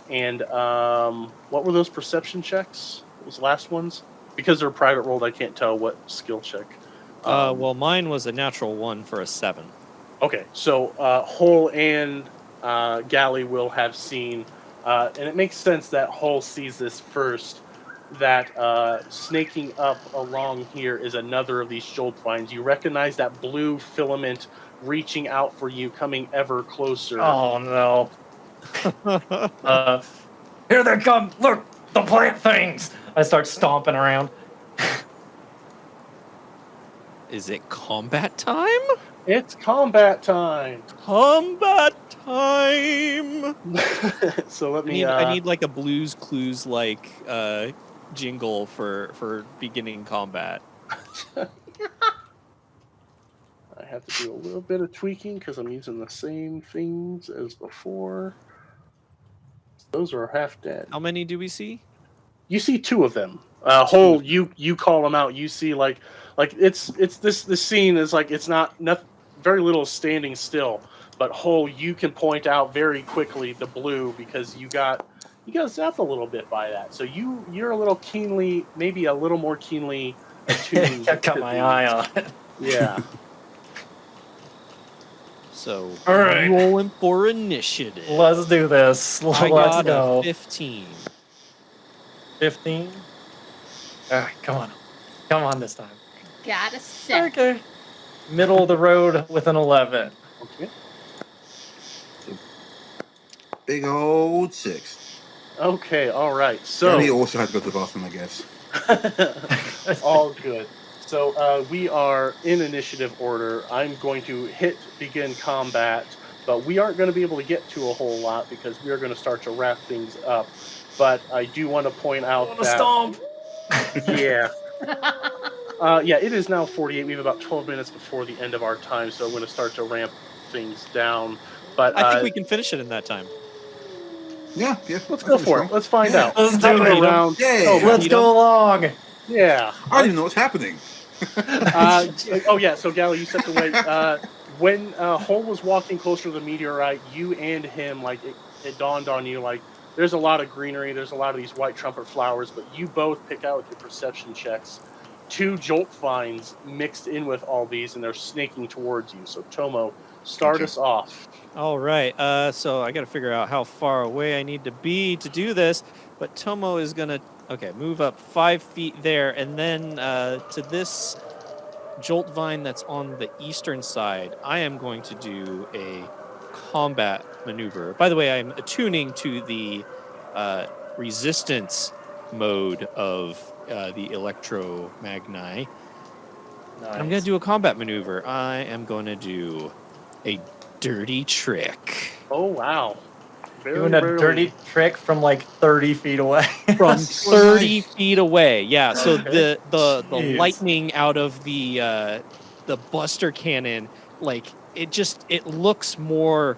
And what were those perception checks? Those last ones? Because they're private rolled, I can't tell what skill check. Well, mine was a natural 1 for a 7. Okay, so Hull and Galley will have seen, and it makes sense that Hull sees this first, that snaking up along here is another of these Joltvines. You recognize that blue filament reaching out for you, coming ever closer. Oh no. Here they come! Look, the plant things! I start stomping around. Is it combat time? It's combat time! Combat time! So let I me... need, I need like a Blues Clues like jingle for beginning combat. I have to do a little bit of tweaking because I'm using the same things as before. Those are half dead. How many do we see? You see 2 of them. Hull, you call them out. You see like Like it's this scene is like it's not very little standing still, but Hole, you can point out very quickly the blue because you got zapped a little bit by that. So you're a little keenly, maybe a little more keenly attuned. I've got to my the- eye on it. Yeah. So All right. rolling for initiative. Let's do this. I Let's got go. a 15. 15. All right, come on. Come on this time. Got a 7. Okay. Middle of the road with an 11. Okay. Big old 6. Okay. All right. So Gally also had to go to the bathroom, I guess. all good. So we are in initiative order. I'm going to hit begin combat, but we aren't going to be able to get to a whole lot because we are going to start to wrap things up. But I do want to point out that Stomp. yeah. Yeah, it is now 48. We have about 12 minutes before the end of our time, so I'm going to start to ramp things down. But I think we can finish it in that time. Yeah. let's go for it. Let's find out. Let's Top do of the it. round. Yay. Oh, Let's go along. yeah. I don't even know what's happening. Oh yeah. So Gally, you stepped away. When Hole was walking closer to the meteorite, you and him, like it dawned on you, like there's a lot of greenery, there's a lot of these white trumpet flowers, but you both pick out with your perception checks 2 Joltvines mixed in with all these, and they're snaking towards you. So Tomo, start us off. All right. So I got to figure out how far away I need to be to do this. But Tomo is gonna move up 5 feet there, and then to this Joltvine that's on the eastern side, I am going to do a combat maneuver. By the way, I'm attuning to the resistance mode of the electromagni. I'm going to do a combat maneuver. I am going to do a dirty trick. Oh wow. Very Doing a rarely- dirty trick from like 30 feet away. From So 30 nice. feet away. Yeah, so the Jeez. lightning out of the buster cannon, like it looks more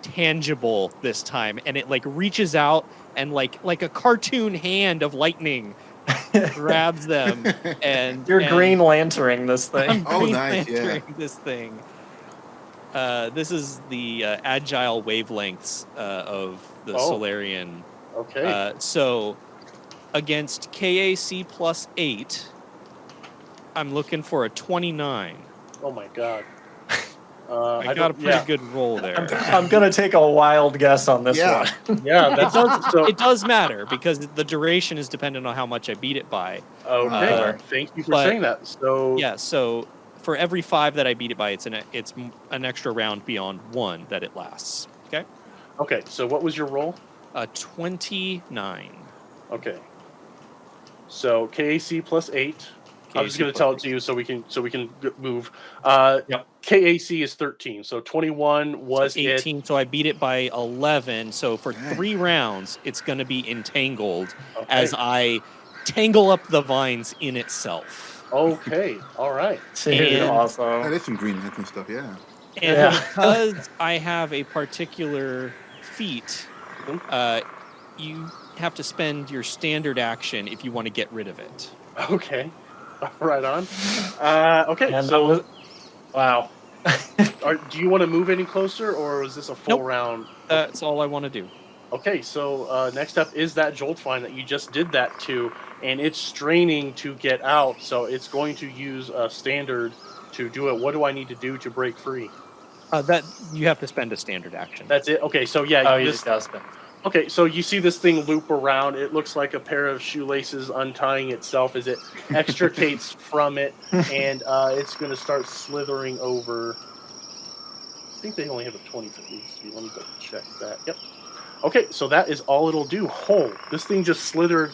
tangible this time, and it like reaches out and like a cartoon hand of lightning grabs them, and You're and Green Lantern this thing. I'm Oh, Green nice, yeah. Lanterning this thing. This is the agile wavelengths of the Oh. Solarian. Okay. So against KAC plus 8, I'm looking for a 29. Oh my god. I got a pretty good roll there. I'm gonna take a wild guess on this Yeah. one. Yeah, that does. So It does matter because the duration is dependent on how much I beat it by. okay. Thank you for but- saying that. So Yeah, so for every 5 that I beat it by, it's an extra round beyond 1 that it lasts. Okay? okay. So what was your roll? 29. Okay. So KAC plus 8. I'm just KAC going to plus tell it 8. to you so we can move. Yep. KAC is 13. So 21 was So 18, so I beat it by 11. So for Dang. 3 rounds, it's going to be entangled it. Okay. as I tangle up the vines in itself. Okay. All right. Dude, And- That awesome. is some Green Lantern stuff, yeah. And Yeah. because I have a particular feat, you have to spend your standard action if you want to get rid of it. Okay. Right on. Okay. And so wow. do you want to move any closer, or is this a full Nope. round? That's all I want to do. Okay, so next up is that Joltvine that you just did that to, and it's straining to get out, so it's going to use a standard to do it. What do I need to do to break free? That you have to spend a standard action. That's it? Okay, so yeah, Oh, you this, just got spin. okay, so you see this thing loop around. It looks like a pair of shoelaces untying itself as it extricates from it, and it's going to start slithering over. I think they only have a 20-foot speed. Let me double check that. Yep. Okay, so that is all it'll do. Whole. This thing just slithered.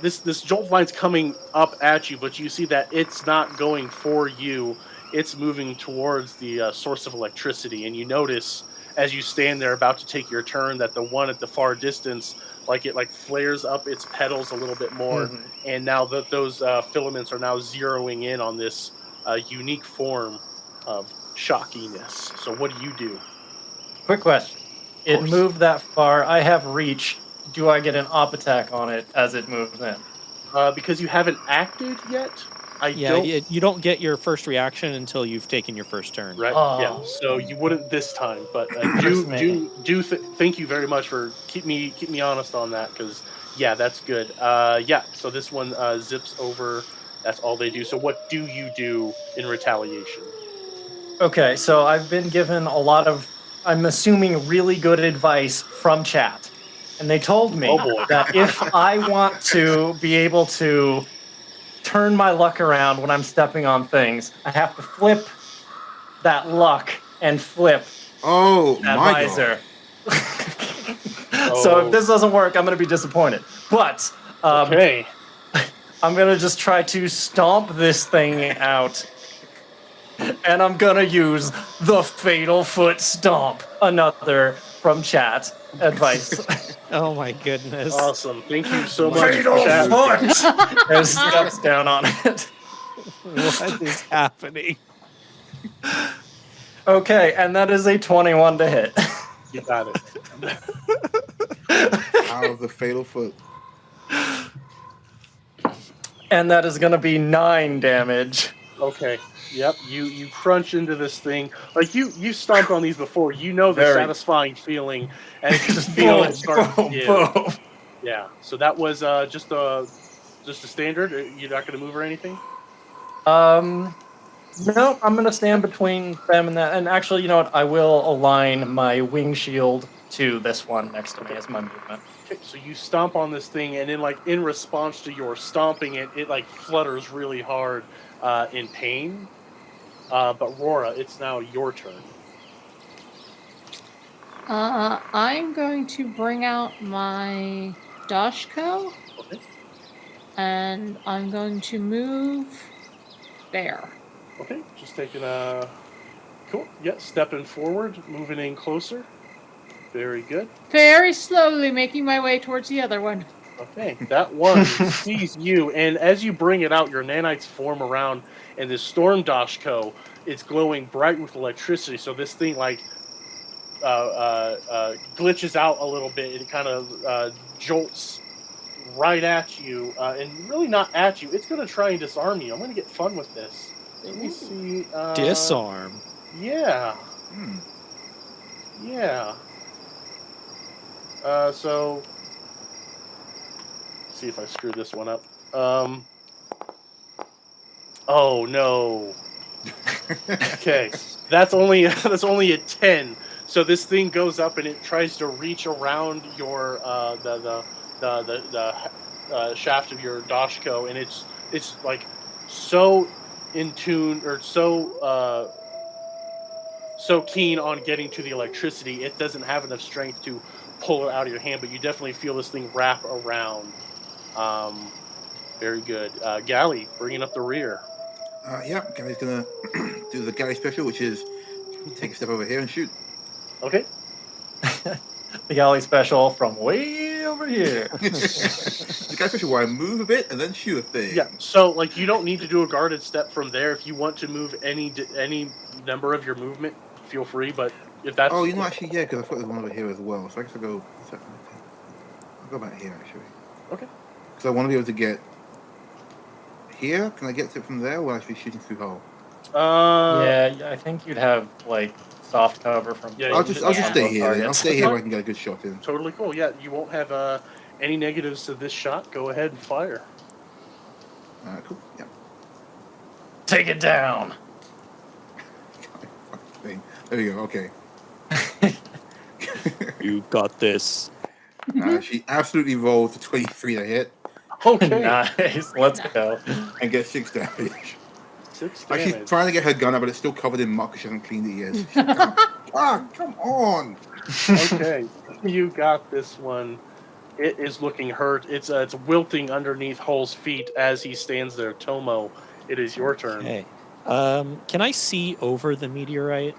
This Joltvine's coming up at you, but you see that it's not going for you. It's moving towards the source of electricity, and you notice as you stand there about to take your turn that the one at the far distance, it flares up its petals a little bit more, and now those filaments are now zeroing in on this unique form of shockiness. So what do you do? Quick question. It course. moved that far. I have reach. Do I get an op attack on it as it moves in? Because you haven't acted yet, You don't get your first reaction until you've taken your first turn. Right. Oh. Yeah. So you wouldn't this time, but Curse me. thank you very much for keep me honest on that, because yeah, that's good. Yeah. So this one zips over. That's all they do. So what do you do in retaliation? Okay, so I've been given a lot of, I'm assuming, really good advice from chat. And they told me Oh boy. that if I want to be able to turn my luck around when I'm stepping on things, I have to flip that luck and flip Oh that my visor. god! So if this doesn't work, I'm going to be disappointed. But Okay. I'm going to just try to stomp this thing out. And I'm going to use the Fatal Foot Stomp. Another from chat advice. Oh my goodness. Awesome. Thank you so much. Fatal chat. Foot! There's steps down on it. What is happening? Okay, and that is a 21 to hit. You got it. Out of the fatal foot. And that is going to be 9 damage. Okay. Yep. You crunch into this thing. Like you stomped on these before. You know the Very. satisfying feeling as you feel it start to boom, give. boom. Yeah. So that was just a standard. You're not going to move or anything. No, I'm going to stand between them and that. And actually, you know what? I will align my wing shield to this one next to me as my movement. Okay, so you stomp on this thing, and then, like, in response to your stomping it like flutters really hard in pain. But Rora, it's now your turn. I'm going to bring out my Dashko. Okay. And I'm going to move there. Okay, just taking a... Cool. Yeah, stepping forward, moving in closer. Very good. Very slowly making my way towards the other one. Okay, that one sees you, and as you bring it out, your nanites form around, and this storm Dashko, it's glowing bright with electricity, so this thing, like, glitches out a little bit. It kind of jolts right at you, and really not at you. It's going to try and disarm you. I'm going to get fun with this. Let me see. Disarm. Yeah. Hmm. Yeah. So, let's see if I screwed this one up. Oh no. Okay, that's only a 10. So this thing goes up and it tries to reach around your the shaft of your Dashko, and it's like so in tune or so keen on getting to the electricity, it doesn't have enough strength to pull it out of your hand, but you definitely feel this thing wrap around. Very good. Galley, bringing up the rear. Yeah, Galley's gonna do the Galley special, which is take a step over here and shoot. Okay. The galley special from way over here. The Galley special where I move a bit and then shoot a thing. Yeah. So, like, you don't need to do a guarded step from there. If you want to move any number of your movement, feel free. But if that's Oh, you know, actually, yeah, because I thought there was one over here as well. So I guess I'll go back here, actually. Okay. Because I want to be able to get here. Can I get to it from there, or will I be shooting through hole? Yeah, I think you'd have, like, soft cover from... Yeah, I'll just stay here. Then. I'll targets. stay here where I can get a good shot in. Totally cool. Yeah, you won't have any negatives to this shot. Go ahead and fire. Cool. Yeah. Take it down. Thing. There we go. Okay. You've got this. She absolutely rolls the 23 to hit Okay. Nice. Let's go. and gets 6 damage. 6 Like damage. she's trying to get her gun out, but it's still covered in muck because she hasn't cleaned it yet. Come on! Okay, you got this one. It is looking hurt. It's wilting underneath Hull's feet as he stands there. Tomo, it is your turn. Okay. Can I see over the meteorite?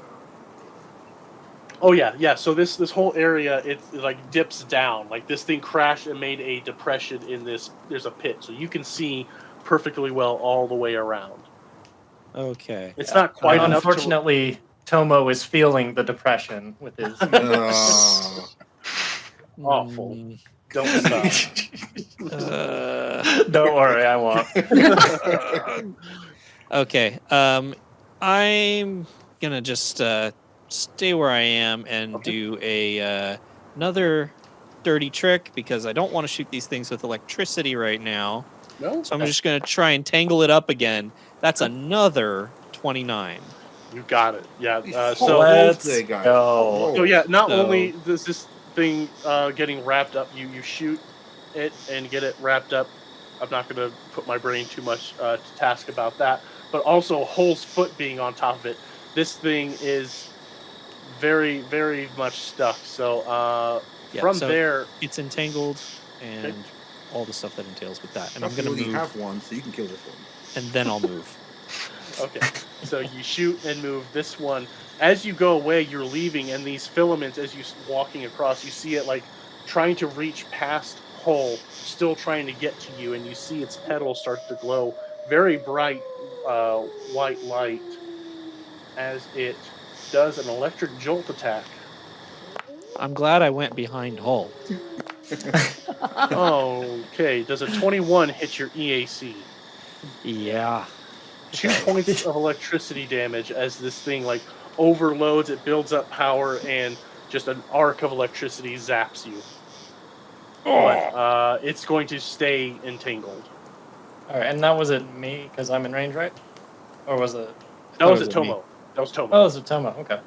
Oh yeah. So this whole area, it like dips down. Like this thing crashed and made a depression in this. There's a pit, so you can see perfectly well all the way around. Okay. It's not quite enough. Unfortunately, Tomo is feeling the depression with his... Awful. Mm, Don't stop. Don't worry, I won't. Okay. I'm gonna just stay where I am and Okay. do a another dirty trick because I don't want to shoot these things with electricity right now. No, So I'm just gonna try and tangle it up again. That's Okay. another 29. you got it. Yeah. These So holes Let's there, guys. go. So yeah, not So- only does this thing getting wrapped up, you shoot it and get it wrapped up. I'm not going to put my brain too much to task about that, but also Hull's foot being on top of it. This thing is very, very much stuck. So Yeah, from so there, it's entangled and all the stuff that entails with that. And I'm Plus, gonna you already move, have one, so you can kill this one. and then I'll move. okay. So you shoot and move this one. As you go away, you're leaving, and these filaments, as you walking across, you see it like trying to reach past Hull, still trying to get to you, and you see its petals start to glow very bright white light as it does an electric jolt attack. I'm glad I went behind Hull. Okay, does a 21 hit your EAC? Yeah. 2 points of electricity damage as this thing like overloads, it builds up power, and just an arc of electricity zaps you. But it's going to stay entangled. All right, and that was it me because I'm in range, right? Or was it? That Oh, was is a it me? Tomo. That was Tomo. Oh, it was a Tomo. Okay.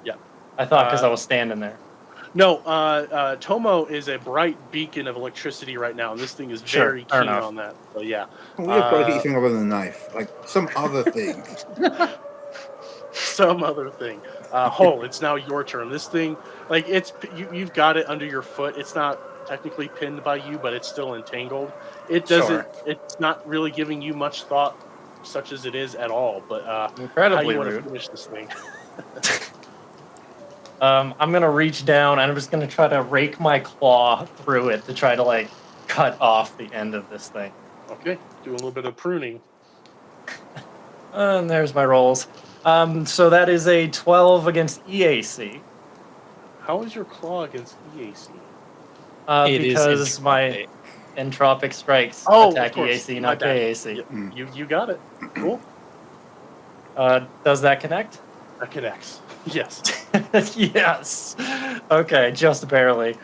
Yeah. I thought because I was standing there. No, Tomo is a bright beacon of electricity right now, and this thing is Sure, very fair keen enough. on that. So yeah, We have got to get you something other than a knife, like some other thing. some other thing. Hull, it's now your turn. This thing, like you've got it under your foot. It's not technically pinned by you, but it's still entangled. It doesn't. Sure. It's not really giving you much thought, such as it is at all. But how Incredibly you want to rude. finish this thing? I'm gonna reach down and I'm just gonna try to rake my claw through it to try to like cut off the end of this thing. Okay, do a little bit of pruning. And there's my rolls. So that is a 12 against EAC. How is your claw against EAC? It is Because my entropic. entropic strikes Oh, attack of course. EAC, My not bad. KAC. You got it. Cool. Does that connect? That connects. Yes. Yes. Okay, just barely.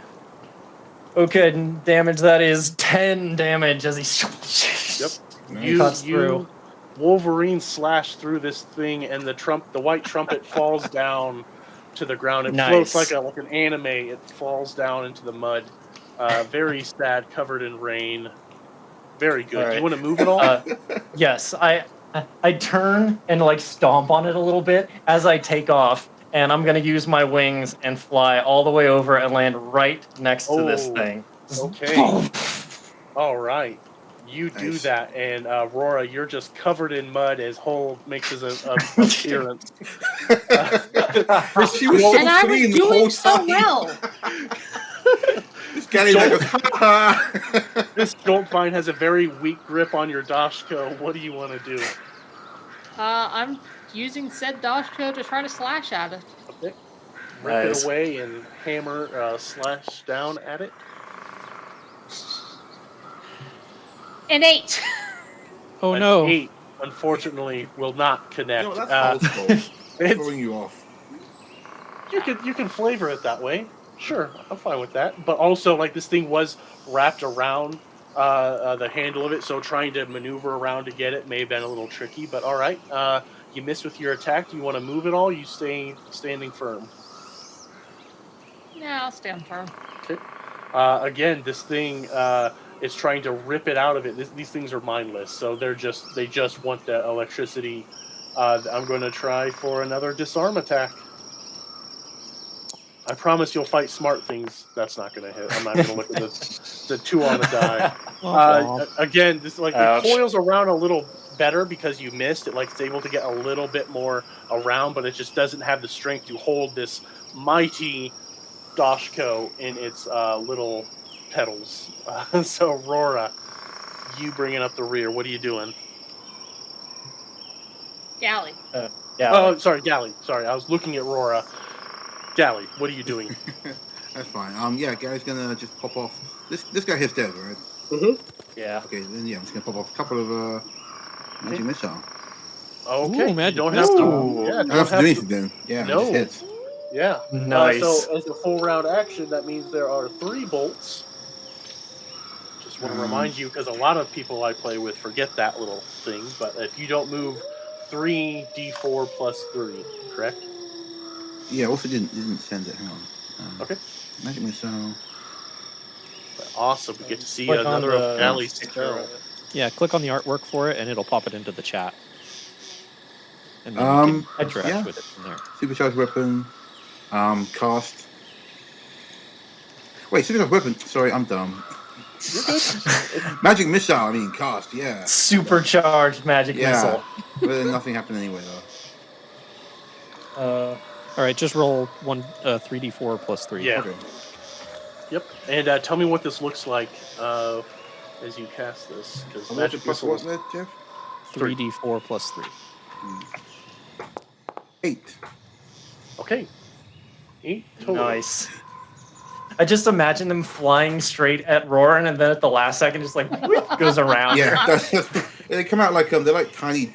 Okay, damage that is 10 damage as he cuts through. Wolverine slash through this thing, and the white trumpet falls down to the ground. It floats Nice. like an anime. It falls down into the mud. Very sad, covered in rain. Very good. All Do right. you want to move it all? Yes, I turn and like stomp on it a little bit as I take off, and I'm gonna use my wings and fly all the way over and land right next to this Oh, thing. okay. All right. You do Nice. that, and Aurora, you're just covered in mud as Hull makes his appearance. She was so And I was clean the whole doing so time. well. This guy goes, ha ha. This Joltvine has a very weak grip on your Dashko. What do you want to do? I'm using said Dashko to try to slash at it. Okay. Rip Nice. it away and hammer slash down at it. An 8. Oh An no. 8, unfortunately, will not connect. You know, that's old school. it's- Throwing you off. you can flavor it that way. Sure, I'm fine with that. But also, like, this thing was wrapped around the handle of it, so trying to maneuver around to get it may have been a little tricky. But all right, you missed with your attack. Do you want to move at all? You standing firm. Yeah, I'll stand firm. Okay. Again, this thing is trying to rip it out of it. These things are mindless, so they just want the electricity. I'm going to try for another disarm attack. I promise you'll fight smart things. That's not going to hit. I'm not going to look at the 2 on the die. Again, this like Ouch. it coils around a little better because you missed. It's able to get a little bit more around, but it just doesn't have the strength to hold this mighty Dashko in its little petals. So Aurora, you bringing up the rear. What are you doing? Galley. Yeah. Oh, sorry, Galley. Sorry, I was looking at Aurora. Galley, what are you doing? That's fine. Yeah, guy's gonna just pop off. This guy here's dead, right? Mm-hmm. Yeah. Okay, then I'm just gonna pop off a couple of magic missile. Okay, Ooh, magic you don't have to. missile. Yeah, I don't have to do anything then. Yeah, No. it just hits. Yeah. Nice. So as a full round action, that means there are 3 bolts. Just want to remind you, because a lot of people I play with forget that little thing. But if you don't move 3d4 plus 3, correct? Yeah, also didn't send it. Hang on. Okay. Magic missile. Awesome. We get to see Click on another the of Galley's picture of spell. it. Yeah, click on the artwork for it, and it'll pop it into the chat. And then you can interact yeah. with it from there. Supercharged weapon. Cast. Wait, supercharged weapon. Sorry, I'm dumb. You're good. Magic missile. I mean, cast. Yeah. Supercharged magic Yeah. missile. But then nothing happened anyway, though. All right, just roll 3d4 plus 3. Yeah. Okay. Yep. And tell me what this looks like as you cast this. Because What's magic the plus missiles. what there, Jeff? 3d4 plus 3. 8. Okay. 8 total. Nice. I just imagine them flying straight at Roran, and then at the last second, just like whoop, goes around. Yeah, they come out like they're like tiny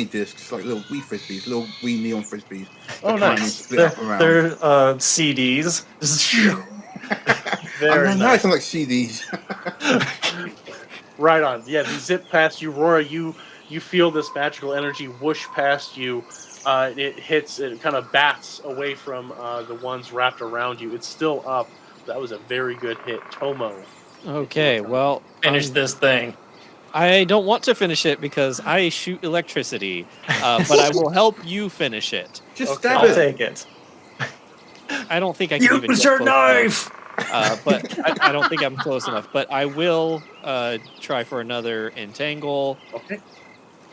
discs, like little wee frisbees, little wee neon frisbees. Oh, that come and nice. split up around. They're CDs. Just Very I'm nice. nice. I'm like CDs. Right on. Yeah, they zip past you, Aurora. You feel this magical energy whoosh past you. It hits. It kind of bats away from the ones wrapped around you. It's still up. That was a very good hit, Tomo. Okay, well, finish this thing. I don't want to finish it because I shoot electricity, but I will help you finish it. Just Okay. stab I'll it. take it. I don't think I can even Use get your close knife. enough, but I don't think I'm close enough. But I will try for another entangle. Okay.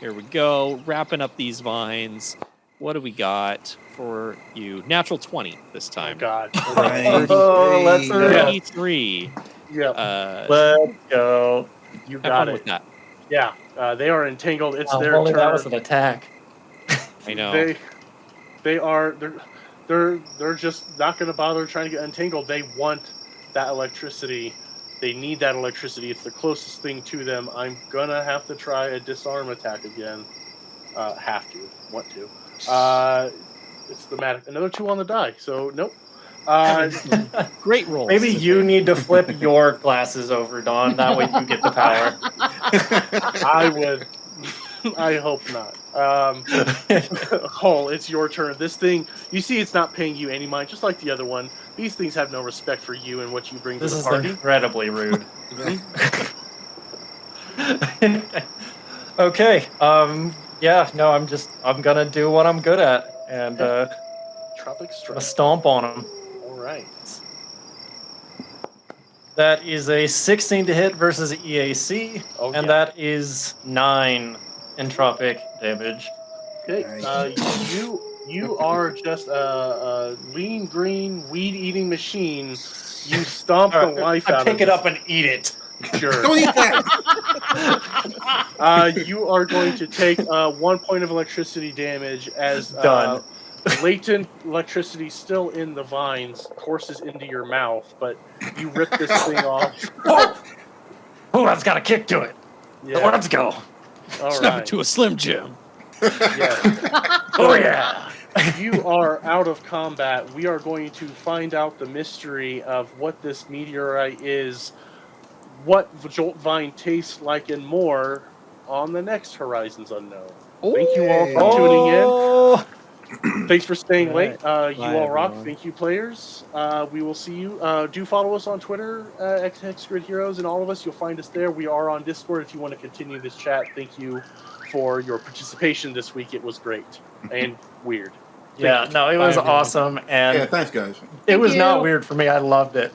Here we go, wrapping up these vines. What do we got for you? Natural 20 this Oh time. God. Nice. Oh, let's Hey. rip. 33. Yep. Let's go. You Have got fun it. with that. Yeah. They are entangled. It's Oh, their only turn. that was an attack. I know. They're just not going to bother trying to get untangled. They want that electricity. They need that electricity. It's the closest thing to them. I'm gonna have to try a disarm attack again. Want to. It's the magic. Another 2 on the die. So nope. Great roll. Maybe you need to flip your glasses over, Dawn. That way you get the power. I would. I hope not. Cole, it's your turn. This thing, you see, it's not paying you any mind, just like the other one. These things have no respect for you and what you bring This to the is party. incredibly rude. Okay. Yeah. No. I'm gonna do what I'm good at, and Tropic a Strike. stomp on them. All right. That is a 16 to hit versus EAC, Oh, and yeah. that is 9 entropic damage. Okay. You are just a lean green weed eating machine. You stomp the life out I of pick it this up and eat it. jerk. Don't eat that. You are going to take 1 point of electricity damage as Done. Latent electricity still in the vines courses into your mouth, but you rip this thing off. Oh, that's got a kick to it. Yeah. Let's go. All Snap right. it to a Slim Jim. Yeah. Oh yeah. You are out of combat. We are going to find out the mystery of what this meteorite is, what the Joltvine tastes like, and more on the next Horizons Unknown. Thank you all for tuning in. Oh. Thanks for staying late. You Bye, all rock. everyone. Thank you, players. We will see you. Do follow us on Twitter, XHexGrid Heroes, and all of us. You'll find us there. We are on Discord if you want to continue this chat. Thank you for your participation this week. It was great and weird. Yeah. No, it was Bye, everyone. awesome, and Yeah, thanks, guys. it was Thank not you. weird for me. I loved it.